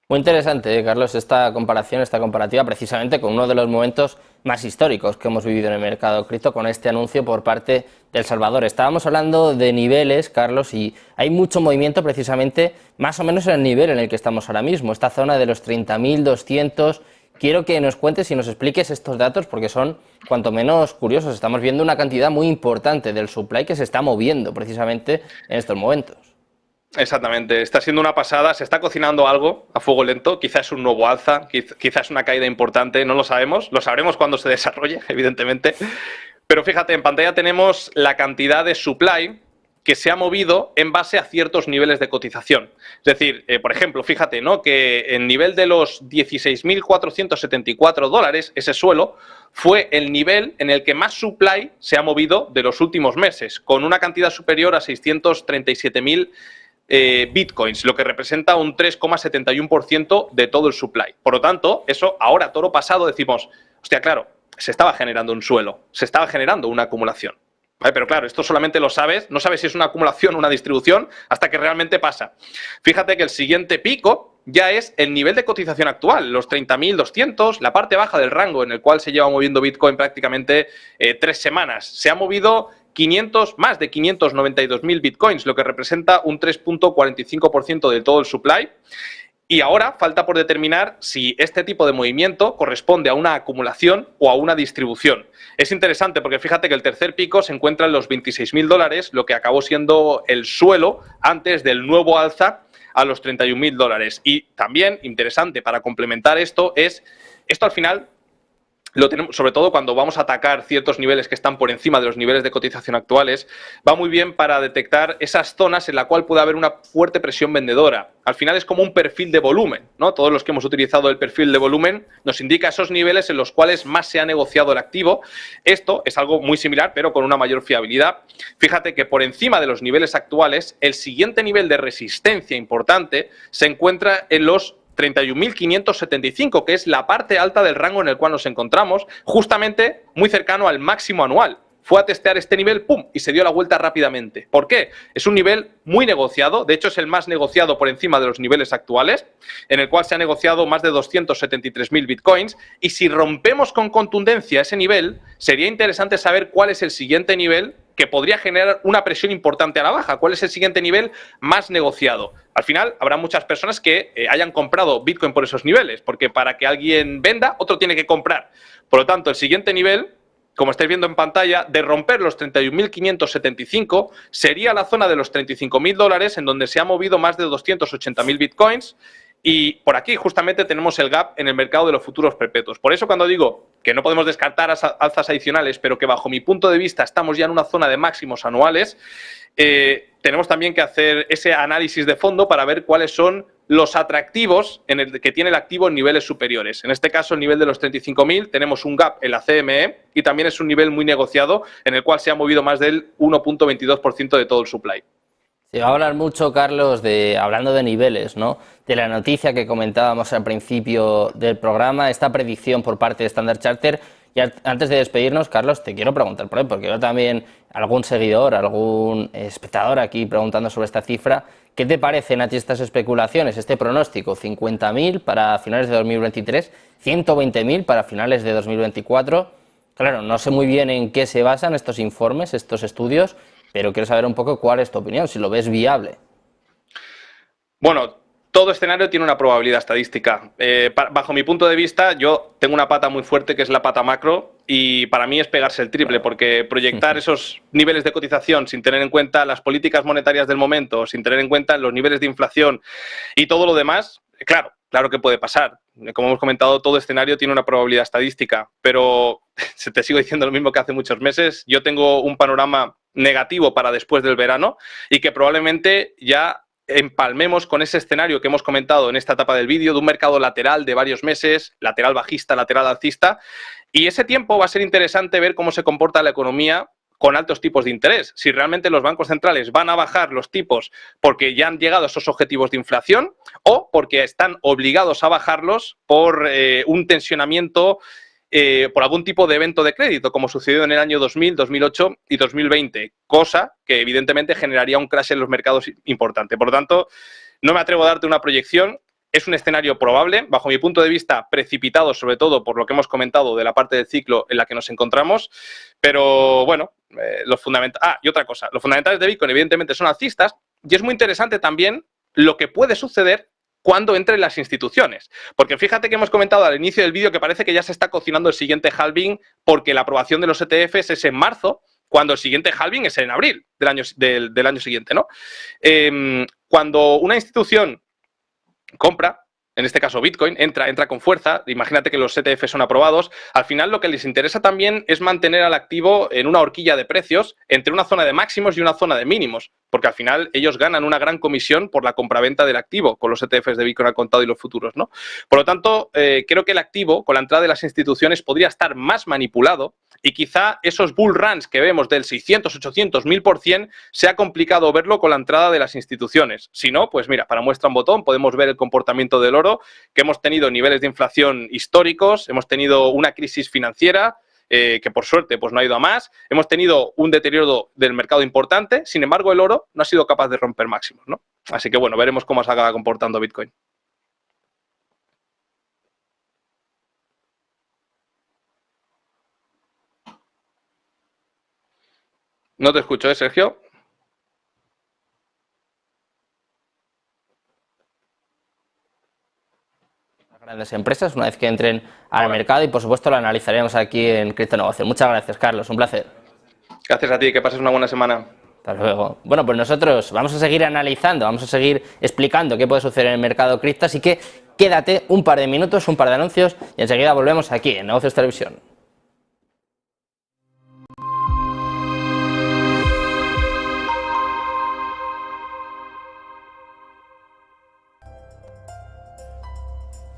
Muy interesante, Carlos, esta comparación, esta comparativa, precisamente con uno de los momentos más históricos que hemos vivido en el mercado cripto, con este anuncio por parte de El Salvador. Estábamos hablando de niveles, Carlos, y hay mucho movimiento precisamente más o menos en el nivel en el que estamos ahora mismo, esta zona de los 30.200. Quiero que nos cuentes y nos expliques estos datos porque son cuanto menos curiosos. Estamos viendo una cantidad muy importante del supply que se está moviendo precisamente en estos momentos. Exactamente, está siendo una pasada, se está cocinando algo a fuego lento, quizás un nuevo alza, quizás una caída importante, no lo sabemos, lo sabremos cuando se desarrolle, evidentemente, pero fíjate, en pantalla tenemos la cantidad de supply que se ha movido en base a ciertos niveles de cotización. Es decir, por ejemplo, fíjate, ¿no?, que el nivel de los $16.474, ese suelo, fue el nivel en el que más supply se ha movido de los últimos meses, con una cantidad superior a 637.000 bitcoins, lo que representa un 3,71% de todo el supply. Por lo tanto, eso ahora, toro pasado, decimos, hostia, claro, se estaba generando un suelo, se estaba generando una acumulación. ¿Vale? Pero claro, esto solamente lo sabes, no sabes si es una acumulación o una distribución hasta que realmente pasa. Fíjate que el siguiente pico ya es el nivel de cotización actual, los 30.200, la parte baja del rango en el cual se lleva moviendo Bitcoin prácticamente 3 semanas. Se ha movido más de 592.000 bitcoins, lo que representa un 3,45% de todo el supply. Y ahora falta por determinar si este tipo de movimiento corresponde a una acumulación o a una distribución. Es interesante porque fíjate que el tercer pico se encuentra en los $26.000, lo que acabó siendo el suelo antes del nuevo alza a los $31.000. Y también interesante para complementar esto al final lo tenemos, sobre todo cuando vamos a atacar ciertos niveles que están por encima de los niveles de cotización actuales, va muy bien para detectar esas zonas en las cuales puede haber una fuerte presión vendedora. Al final es como un perfil de volumen, ¿no? Todos los que hemos utilizado el perfil de volumen nos indica esos niveles en los cuales más se ha negociado el activo. Esto es algo muy similar, pero con una mayor fiabilidad. Fíjate que por encima de los niveles actuales, el siguiente nivel de resistencia importante se encuentra en los 31.575, que es la parte alta del rango en el cual nos encontramos, justamente muy cercano al máximo anual. Fue a testear este nivel, ¡pum!, y se dio la vuelta rápidamente. ¿Por qué? Es un nivel muy negociado, de hecho es el más negociado por encima de los niveles actuales, en el cual se ha negociado más de 273.000 bitcoins, y si rompemos con contundencia ese nivel, sería interesante saber cuál es el siguiente nivel que podría generar una presión importante a la baja. ¿Cuál es el siguiente nivel más negociado? Al final, habrá muchas personas que hayan comprado Bitcoin por esos niveles, porque para que alguien venda, otro tiene que comprar. Por lo tanto, el siguiente nivel, como estáis viendo en pantalla, de romper los 31.575, sería la zona de los $35.000, en donde se ha movido más de 280.000 Bitcoins. Y por aquí justamente tenemos el gap en el mercado de los futuros perpetuos. Por eso cuando digo que no podemos descartar alzas adicionales, pero que bajo mi punto de vista estamos ya en una zona de máximos anuales, tenemos también que hacer ese análisis de fondo para ver cuáles son los atractivos que tiene el activo en niveles superiores. En este caso, el nivel de los 35.000, tenemos un gap en la CME y también es un nivel muy negociado en el cual se ha movido más del 1.22% de todo el supply. Se va a hablar mucho, Carlos, hablando de niveles, ¿no? De la noticia que comentábamos al principio del programa, esta predicción por parte de Standard Chartered. Y antes de despedirnos, Carlos, te quiero preguntar por ahí, porque yo también, algún seguidor, algún espectador aquí preguntando sobre esta cifra, ¿qué te parecen a ti estas especulaciones, este pronóstico? 50.000 para finales de 2023, 120.000 para finales de 2024. Claro, no sé muy bien en qué se basan estos informes, estos estudios, pero quiero saber un poco cuál es tu opinión, si lo ves viable. Bueno, todo escenario tiene una probabilidad estadística. Bajo mi punto de vista, yo tengo una pata muy fuerte que es la pata macro y para mí es pegarse el triple, porque proyectar esos niveles de cotización sin tener en cuenta las políticas monetarias del momento, sin tener en cuenta los niveles de inflación y todo lo demás, claro que puede pasar. Como hemos comentado, todo escenario tiene una probabilidad estadística, pero te sigo diciendo lo mismo que hace muchos meses. Yo tengo un panorama negativo para después del verano y que probablemente ya empalmemos con ese escenario que hemos comentado en esta etapa del vídeo de un mercado lateral de varios meses, lateral bajista, lateral alcista, y ese tiempo va a ser interesante ver cómo se comporta la economía con altos tipos de interés. Si realmente los bancos centrales van a bajar los tipos porque ya han llegado a esos objetivos de inflación o porque están obligados a bajarlos por un tensionamiento, por algún tipo de evento de crédito, como sucedió en el año 2000, 2008 y 2020, cosa que evidentemente generaría un crash en los mercados importante. Por lo tanto, no me atrevo a darte una proyección. Es un escenario probable, bajo mi punto de vista precipitado, sobre todo por lo que hemos comentado de la parte del ciclo en la que nos encontramos, pero bueno, los fundamentales... y otra cosa, los fundamentales de Bitcoin evidentemente son alcistas y es muy interesante también lo que puede suceder cuando entren las instituciones. Porque fíjate que hemos comentado al inicio del vídeo que parece que ya se está cocinando el siguiente halving porque la aprobación de los ETFs es en marzo, cuando el siguiente halving es en abril del año siguiente, ¿no? Cuando una institución compra, en este caso Bitcoin, entra con fuerza, imagínate que los ETF son aprobados, al final lo que les interesa también es mantener al activo en una horquilla de precios entre una zona de máximos y una zona de mínimos, porque al final ellos ganan una gran comisión por la compraventa del activo con los ETFs de Bitcoin al contado y los futuros, ¿no? Por lo tanto, creo que el activo, con la entrada de las instituciones, podría estar más manipulado y quizá esos bull runs que vemos del 600, 800, 1000%, sea complicado verlo con la entrada de las instituciones. Si no, pues mira, para muestra un botón podemos ver el comportamiento del oro, que hemos tenido niveles de inflación históricos, hemos tenido una crisis financiera, que por suerte pues no ha ido a más, hemos tenido un deterioro del mercado importante, sin embargo el oro no ha sido capaz de romper máximos, ¿no? Así que bueno, veremos cómo se acaba comportando Bitcoin. No te escucho, Sergio? Grandes empresas una vez que entren al mercado y por supuesto lo analizaremos aquí en Criptonegocio. Muchas gracias, Carlos, un placer. Gracias a ti, que pases una buena semana. Hasta luego. Bueno, pues nosotros vamos a seguir analizando, vamos a seguir explicando qué puede suceder en el mercado cripto, así que quédate un par de minutos, un par de anuncios y enseguida volvemos aquí en Negocios Televisión.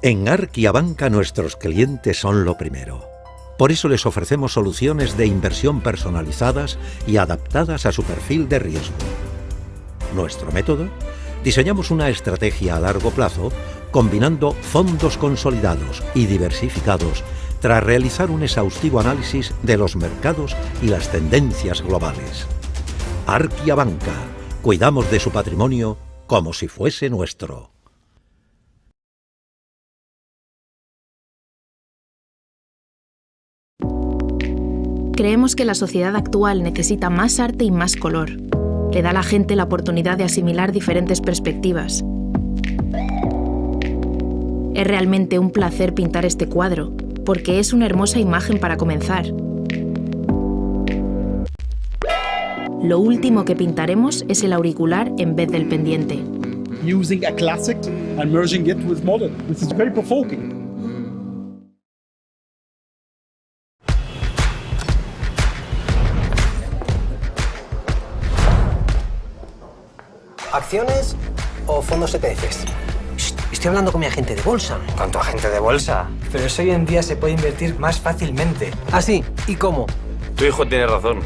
En Arquia Banca nuestros clientes son lo primero. Por eso les ofrecemos soluciones de inversión personalizadas y adaptadas a su perfil de riesgo. Nuestro método: diseñamos una estrategia a largo plazo combinando fondos consolidados y diversificados tras realizar un exhaustivo análisis de los mercados y las tendencias globales. Arquia Banca. Cuidamos de su patrimonio como si fuese nuestro. Creemos que la sociedad actual necesita más arte y más color. Le da a la gente la oportunidad de asimilar diferentes perspectivas. Es realmente un placer pintar este cuadro, porque es una hermosa imagen para comenzar. Lo último que pintaremos es el auricular en vez del pendiente. Using a classic and merging it with modern. This is very provoking. ¿Acciones o fondos ETFs? Estoy hablando con mi agente de bolsa. ¿Con tu agente de bolsa? Pero eso hoy en día se puede invertir más fácilmente. ¿Ah, sí? ¿Y cómo? Tu hijo tiene razón.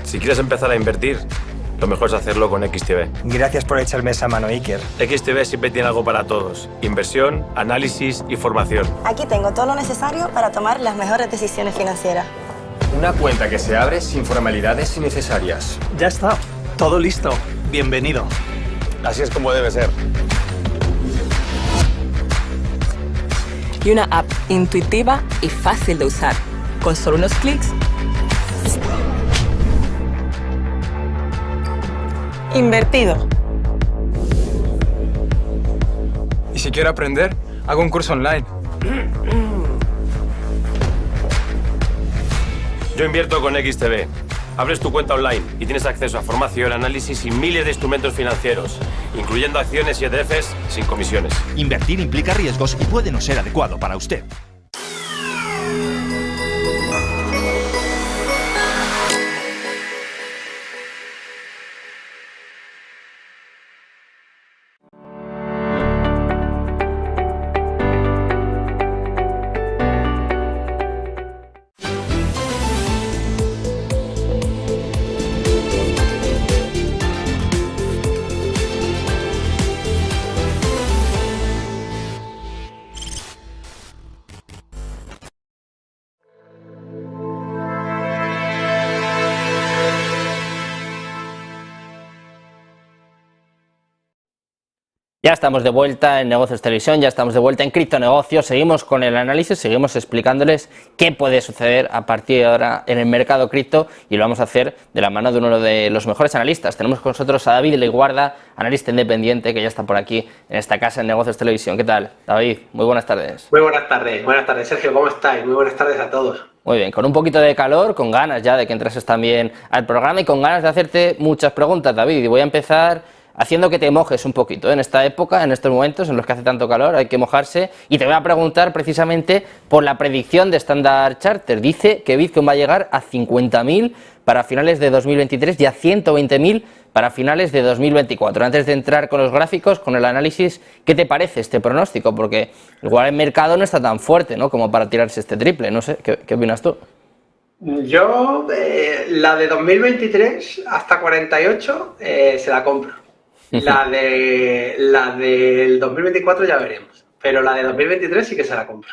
Si quieres empezar a invertir, lo mejor es hacerlo con XTB. Gracias por echarme esa mano, Iker. XTB siempre tiene algo para todos. Inversión, análisis y formación. Aquí tengo todo lo necesario para tomar las mejores decisiones financieras. Una cuenta que se abre sin formalidades innecesarias. Ya está. Todo listo. Bienvenido. Así es como debe ser. Y una app intuitiva y fácil de usar. Con solo unos clics. Invertido. Y si quiero aprender, hago un curso online. Yo invierto con XTB. Abres tu cuenta online y tienes acceso a formación, análisis y miles de instrumentos financieros, incluyendo acciones y ETFs sin comisiones. Invertir implica riesgos y puede no ser adecuado para usted. Ya estamos de vuelta en Negocios Televisión, ya estamos de vuelta en Criptonegocios, seguimos con el análisis, seguimos explicándoles qué puede suceder a partir de ahora en el mercado cripto y lo vamos a hacer de la mano de uno de los mejores analistas. Tenemos con nosotros a David Leiguarda, analista independiente que ya está por aquí en esta casa en Negocios Televisión. ¿Qué tal, David? Muy buenas tardes. Muy buenas tardes, Sergio, ¿cómo estáis? Muy buenas tardes a todos. Muy bien, con un poquito de calor, con ganas ya de que entrases también al programa y con ganas de hacerte muchas preguntas, David, y voy a empezar haciendo que te mojes un poquito en esta época, en estos momentos en los que hace tanto calor, hay que mojarse, y te voy a preguntar precisamente por la predicción de Standard Chartered. Dice que Bitcoin va a llegar a 50.000 para finales de 2023 y a 120.000 para finales de 2024. Antes de entrar con los gráficos, con el análisis, ¿qué te parece este pronóstico? Porque igual el mercado no está tan fuerte, ¿no?, como para tirarse este triple, no sé, ¿qué opinas tú? Yo, la de 2023 hasta 48 se la compro. La del 2024 ya veremos, pero la de 2023 sí que se la compro.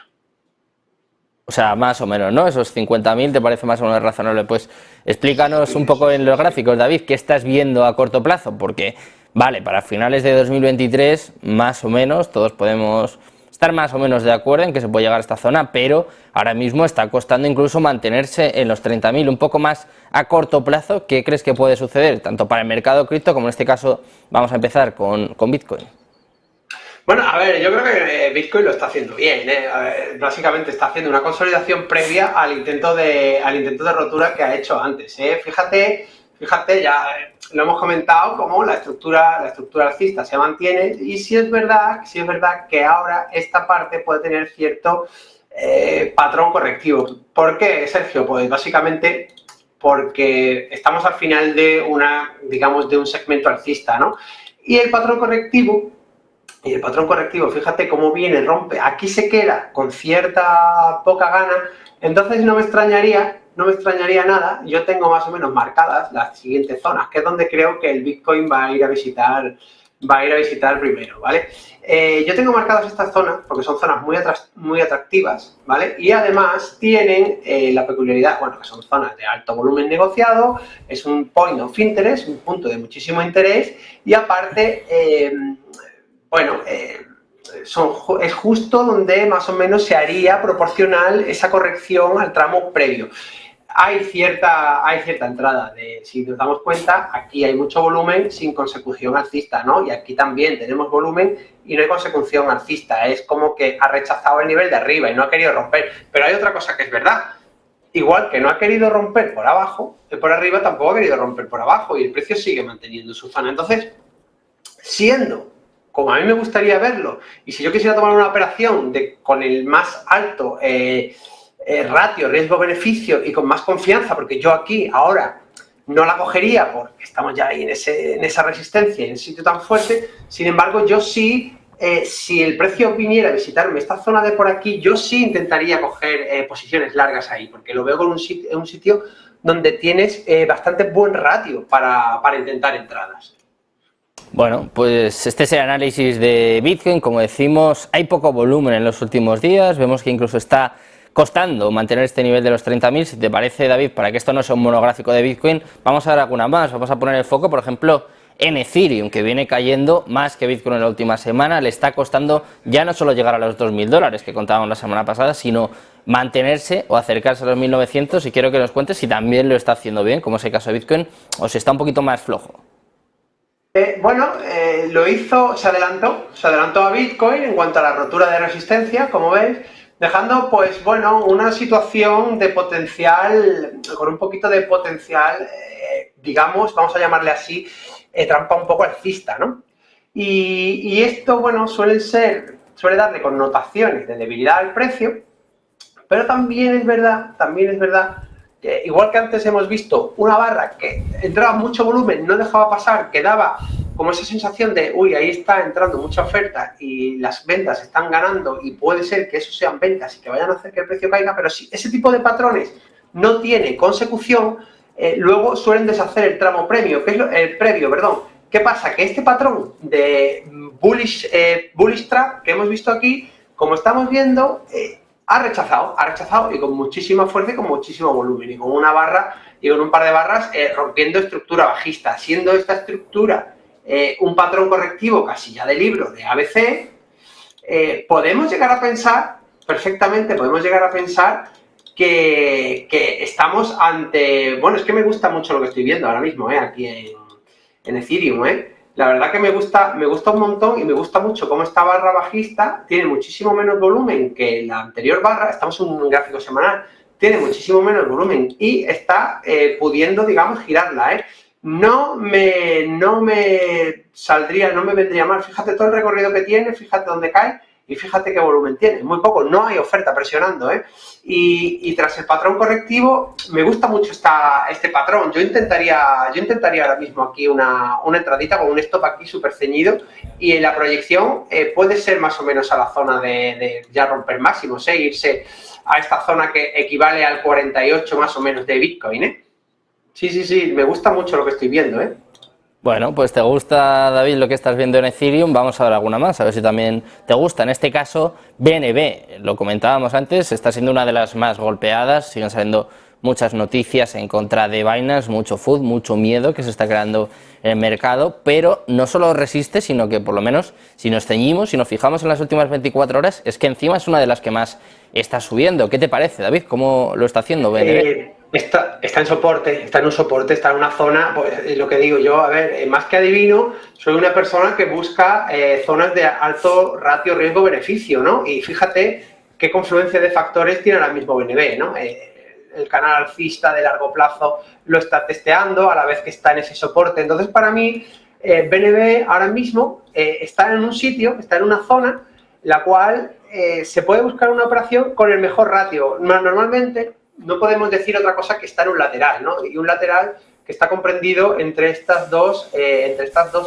O sea, más o menos, ¿no? Esos 50.000 te parece más o menos razonable. Pues explícanos un poco en los gráficos, David, ¿qué estás viendo a corto plazo? Porque, vale, para finales de 2023, más o menos, todos podemos estar más o menos de acuerdo en que se puede llegar a esta zona, pero ahora mismo está costando incluso mantenerse en los 30.000, un poco más a corto plazo. ¿Qué crees que puede suceder, tanto para el mercado cripto como en este caso vamos a empezar con Bitcoin? Bueno, a ver, yo creo que Bitcoin lo está haciendo bien, ¿eh? A ver, básicamente está haciendo una consolidación previa al intento de rotura que ha hecho antes, ¿eh? Fíjate, ya lo hemos comentado, como la estructura alcista se mantiene, y sí es verdad que ahora esta parte puede tener cierto patrón correctivo. ¿Por qué, Sergio? Pues básicamente porque estamos al final de un segmento alcista, ¿no? Y el patrón correctivo, fíjate cómo viene, rompe, aquí se queda con cierta poca gana, entonces no me extrañaría nada, yo tengo más o menos marcadas las siguientes zonas, que es donde creo que el Bitcoin va a ir a visitar primero, ¿vale? Yo tengo marcadas estas zonas porque son zonas muy atractivas, ¿vale? Y además tienen la peculiaridad, bueno, que son zonas de alto volumen negociado, es un point of interest, un punto de muchísimo interés, y aparte, es justo donde más o menos se haría proporcional esa corrección al tramo previo. Hay cierta entrada, si nos damos cuenta, aquí hay mucho volumen sin consecución alcista, ¿no? Y aquí también tenemos volumen y no hay consecución alcista, es como que ha rechazado el nivel de arriba y no ha querido romper. Pero hay otra cosa que es verdad, igual que no ha querido romper por abajo, por arriba tampoco ha querido romper por abajo y el precio sigue manteniendo su zona. Entonces, siendo como a mí me gustaría verlo, y si yo quisiera tomar una operación con el más alto ratio, riesgo-beneficio y con más confianza, porque yo aquí ahora no la cogería porque estamos ya ahí en esa resistencia, en ese sitio tan fuerte, sin embargo yo sí, si el precio viniera a visitarme esta zona de por aquí, yo sí intentaría coger posiciones largas ahí, porque lo veo en un sitio donde tienes bastante buen ratio para intentar entradas. Bueno, pues este es el análisis de Bitcoin. Como decimos, hay poco volumen en los últimos días, vemos que incluso está costando mantener este nivel de los 30.000. Si te parece, David, para que esto no sea un monográfico de Bitcoin, vamos a dar alguna más. Vamos a poner el foco, por ejemplo, en Ethereum, que viene cayendo más que Bitcoin en la última semana. Le está costando ya no solo llegar a los $2.000 que contábamos la semana pasada, sino mantenerse o acercarse a los 1.900. Y quiero que nos cuentes si también lo está haciendo bien, como es el caso de Bitcoin, o si está un poquito más flojo. Lo hizo, se adelantó a Bitcoin en cuanto a la rotura de resistencia, como veis, dejando, pues bueno, una situación de potencial, con un poquito de potencial, digamos, vamos a llamarle así, trampa un poco alcista, ¿no? Y esto, bueno, suele darle connotaciones de debilidad al precio, pero también es verdad, que igual que antes hemos visto una barra que entraba mucho volumen, no dejaba pasar, que daba como esa sensación de, uy, ahí está entrando mucha oferta y las ventas están ganando y puede ser que eso sean ventas y que vayan a hacer que el precio caiga, pero si ese tipo de patrones no tiene consecución, luego suelen deshacer el tramo previo, ¿Qué pasa? Que este patrón de bullish trap que hemos visto aquí, como estamos viendo, ha rechazado y con muchísima fuerza y con muchísimo volumen y con una barra y con un par de barras rompiendo estructura bajista, siendo esta estructura un patrón correctivo casi ya de libro de ABC, podemos llegar a pensar que estamos ante, bueno, es que me gusta mucho lo que estoy viendo ahora mismo aquí en Ethereum, La verdad que me gusta un montón y me gusta mucho cómo esta barra bajista tiene muchísimo menos volumen que la anterior barra, estamos en un gráfico semanal, tiene muchísimo menos volumen y está pudiendo, digamos, girarla, No me vendría mal, fíjate todo el recorrido que tiene, fíjate dónde cae y fíjate qué volumen tiene, muy poco, no hay oferta presionando, Y tras el patrón correctivo, me gusta mucho este patrón. Yo intentaría ahora mismo aquí una entradita con un stop aquí súper ceñido y en la proyección puede ser más o menos a la zona de ya romper máximos, irse a esta zona que equivale al 48 más o menos de Bitcoin, Sí, me gusta mucho lo que estoy viendo, Bueno, pues te gusta, David, lo que estás viendo en Ethereum. Vamos a ver alguna más, a ver si también te gusta. En este caso, BNB, lo comentábamos antes, está siendo una de las más golpeadas. Siguen saliendo muchas noticias en contra de Binance, mucho FUD, mucho miedo que se está creando en el mercado, pero no solo resiste, sino que por lo menos si nos ceñimos, si nos fijamos en las últimas 24 horas, es que encima es una de las que más está subiendo. ¿Qué te parece, David? ¿Cómo lo está haciendo BNB? Está en soporte, está en un soporte, está en una zona, pues lo que digo yo, a ver, más que adivino, soy una persona que busca zonas de alto ratio riesgo-beneficio, ¿no? Y fíjate qué confluencia de factores tiene ahora mismo BNB, ¿no? El canal alcista de largo plazo lo está testeando a la vez que está en ese soporte. Entonces, para mí, BNB ahora mismo está en un sitio, está en una zona, la cual se puede buscar una operación con el mejor ratio. Normalmente no podemos decir otra cosa que está en un lateral, ¿no? Y un lateral que está comprendido entre estas dos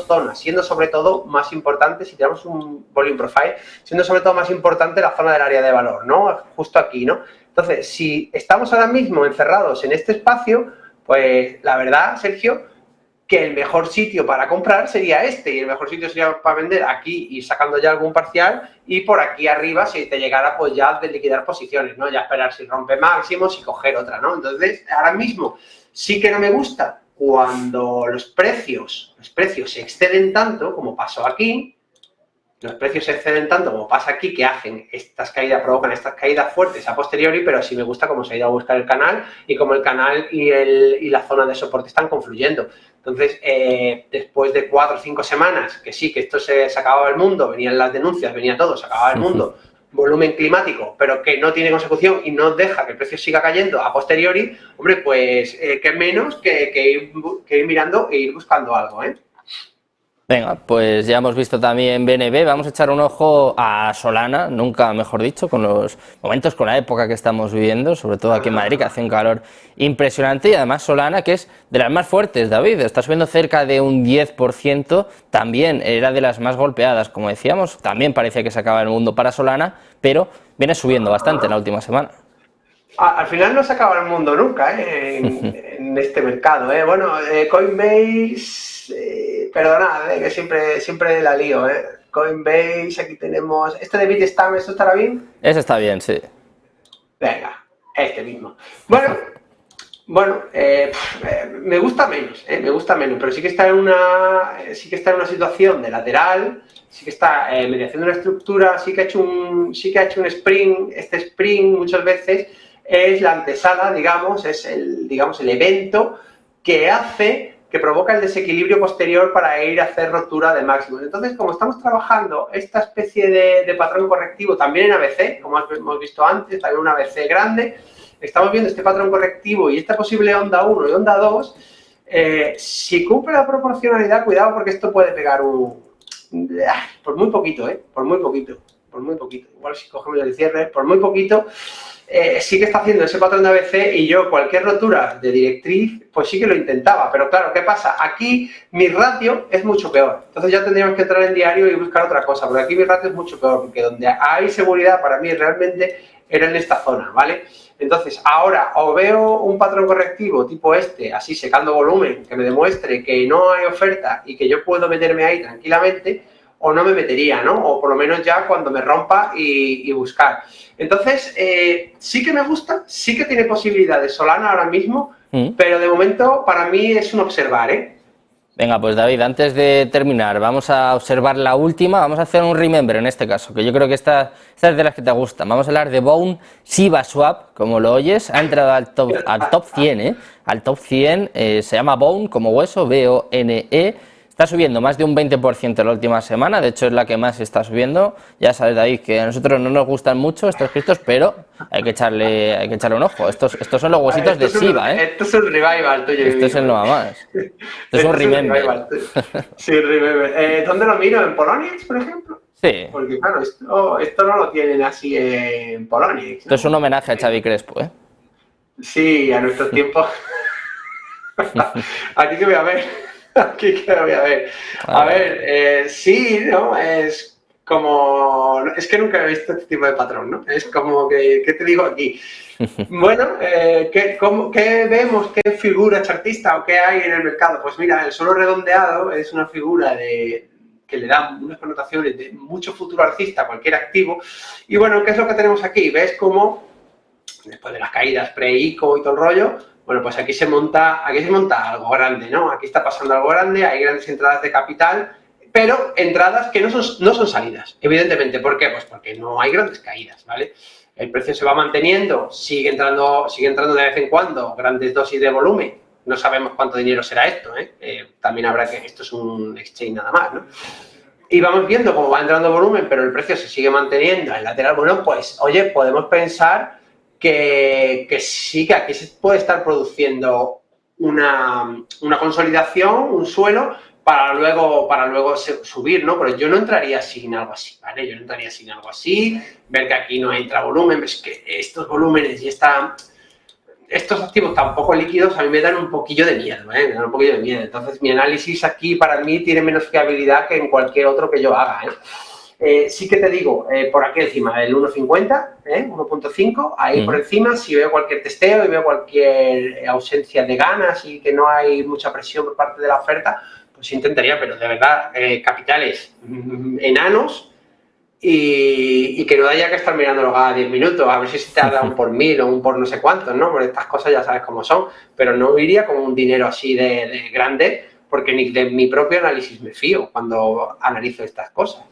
zonas, siendo sobre todo más importante, si tenemos un volume profile, siendo sobre todo más importante la zona del área de valor, ¿no? Justo aquí, ¿no? Entonces, si estamos ahora mismo encerrados en este espacio, pues la verdad, Sergio, que el mejor sitio para comprar sería este, y el mejor sitio sería para vender aquí y sacando ya algún parcial, y por aquí arriba, si te llegara, pues ya de liquidar posiciones, ¿no? Ya esperar si rompe máximos y coger otra, ¿no? Entonces, ahora mismo sí que no me gusta cuando los precios se exceden tanto, como pasó aquí, los precios se exceden tanto como pasa aquí, que hacen estas caídas, provocan estas caídas fuertes a posteriori, pero sí me gusta cómo se ha ido a buscar el canal y cómo el canal y la zona de soporte están confluyendo. Entonces, después de 4 o 5 semanas, que sí, que esto se acababa el mundo, venían las denuncias, venía todo, se acababa el mundo, volumen climático, pero que no tiene consecución y no deja que el precio siga cayendo a posteriori, hombre, pues qué menos que ir mirando e ir buscando algo, ¿eh? Venga, pues ya hemos visto también BNB, vamos a echar un ojo a Solana, nunca mejor dicho, con los momentos, con la época que estamos viviendo, sobre todo aquí en Madrid, que hace un calor impresionante, y además Solana, que es de las más fuertes, David, está subiendo cerca de un 10%, también era de las más golpeadas, como decíamos, también parecía que se acaba el mundo para Solana, pero viene subiendo bastante en la última semana. Al final no se acaba el mundo nunca, en este mercado, ¿eh? Bueno, Coinbase, perdonad, que siempre la lío, ¿eh? Coinbase, aquí tenemos... ¿Este de Bitstamp, esto estará bien? Ese está bien, sí. Venga, este mismo. Bueno, me gusta menos, pero sí que está en una situación de lateral, sí que está mediación de una estructura, sí que ha hecho un sprint. Este sprint muchas veces es la antesala, digamos, es el evento que provoca el desequilibrio posterior para ir a hacer ruptura de máximos. Entonces, como estamos trabajando esta especie de patrón correctivo también en ABC, como hemos visto antes, también un ABC grande, estamos viendo este patrón correctivo y esta posible onda 1 y onda 2, si cumple la proporcionalidad, cuidado porque esto puede pegar por muy poquito, por muy poquito. Igual si cogemos el cierre, por muy poquito, sí que está haciendo ese patrón de ABC y yo cualquier rotura de directriz, pues sí que lo intentaba. Pero claro, ¿qué pasa? Aquí mi ratio es mucho peor. Entonces ya tendríamos que entrar en diario y buscar otra cosa. Porque aquí mi ratio es mucho peor, porque donde hay seguridad para mí realmente era en esta zona, ¿vale? Entonces, ahora o veo un patrón correctivo tipo este, así secando volumen, que me demuestre que no hay oferta y que yo puedo meterme ahí tranquilamente, o no me metería, ¿no? O por lo menos ya cuando me rompa y buscar. Entonces, sí que me gusta, sí que tiene posibilidades Solana ahora mismo, pero de momento para mí es un observar, ¿eh? Venga, pues David, antes de terminar, vamos a observar la última, vamos a hacer un remember en este caso, que yo creo que esta es de las que te gustan. Vamos a hablar de Bone Shiba Swap, como lo oyes, ha entrado al top 100, ¿eh? Al top 100, se llama Bone, como hueso, B-O-N-E, está subiendo más de un 20% en la última semana, de hecho es la que más está subiendo. Ya sabes, David, que a nosotros no nos gustan mucho estos criptos, pero hay que echarle un ojo. Estos son los huesitos de Shiba, ¿eh? Esto es un revival tuyo. Esto es el no más. Esto es un remember. Sí, remember. ¿Dónde lo miro? ¿En Poloniex, por ejemplo? Sí. Porque claro, esto no lo tienen así en Poloniex, ¿no? Esto es un homenaje a Xavi Crespo, ¿eh? Sí, a nuestros tiempos. Aquí que voy a ver. Aquí que voy a ver. A ver, sí, ¿no? Es como... Es que nunca he visto este tipo de patrón, ¿no? Es como que... ¿Qué te digo aquí? Bueno, ¿qué vemos? ¿Qué figura chartista o qué hay en el mercado? Pues mira, el suelo redondeado es una figura que le da unas connotaciones de mucho futuro alcista a cualquier activo. Y bueno, ¿qué es lo que tenemos aquí? ¿Ves cómo después de las caídas pre-ICO y todo el rollo? Bueno, pues aquí se monta algo grande, ¿no? Aquí está pasando algo grande, hay grandes entradas de capital, pero entradas que no son salidas, evidentemente. ¿Por qué? Pues porque no hay grandes caídas, ¿vale? el precio se va manteniendo, sigue entrando de vez en cuando grandes dosis de volumen. No sabemos cuánto dinero será esto, también habrá que... Esto es un exchange nada más, ¿no? Y vamos viendo cómo va entrando volumen, pero el precio se sigue manteniendo en lateral. Bueno, pues, oye, podemos pensar que sí, que aquí se puede estar produciendo una consolidación, un suelo, para luego subir, ¿no? Pero yo no entraría sin algo así, ¿vale? Yo no entraría sin algo así, ver que aquí no entra volumen, es que estos volúmenes y estos activos tan poco líquidos a mí me dan un poquillo de miedo, me dan un poquillo de miedo. Entonces, mi análisis aquí para mí tiene menos fiabilidad que en cualquier otro que yo haga, sí que te digo, por aquí encima, el 1.50, 1.5, ahí por encima, si veo cualquier testeo y veo cualquier ausencia de ganas y que no hay mucha presión por parte de la oferta, pues intentaría, pero de verdad, capitales enanos, y que no haya que estar mirándolo cada 10 minutos, a ver si se te da un por 1000 o un por no sé cuántos, ¿no? Porque estas cosas ya sabes cómo son, pero no iría con un dinero así de grande, porque ni de mi propio análisis me fío cuando analizo estas cosas.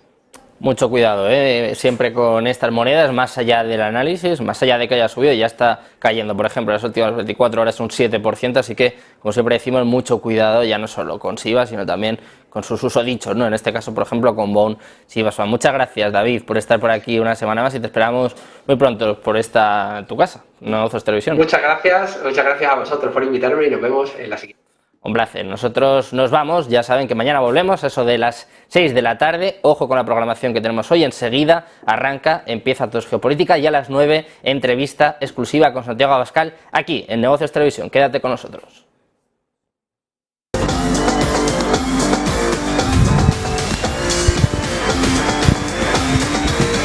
Mucho cuidado, siempre con estas monedas, más allá del análisis, más allá de que haya subido, ya está cayendo. Por ejemplo, las últimas 24 horas un 7%, así que, como siempre decimos, mucho cuidado, ya no solo con Sivas, sino también con sus usodichos, ¿no? En este caso, por ejemplo, con Bone Sivas. Muchas gracias, David, por estar por aquí una semana más y te esperamos muy pronto por tu casa, Negocios Televisión. Muchas gracias a vosotros por invitarme y nos vemos en la siguiente. Un placer. Nosotros nos vamos, ya saben que mañana volvemos a eso de las 6 de la tarde. Ojo con la programación que tenemos hoy. Enseguida empieza Todo es Geopolítica y a las 9 entrevista exclusiva con Santiago Abascal aquí en Negocios Televisión. Quédate con nosotros.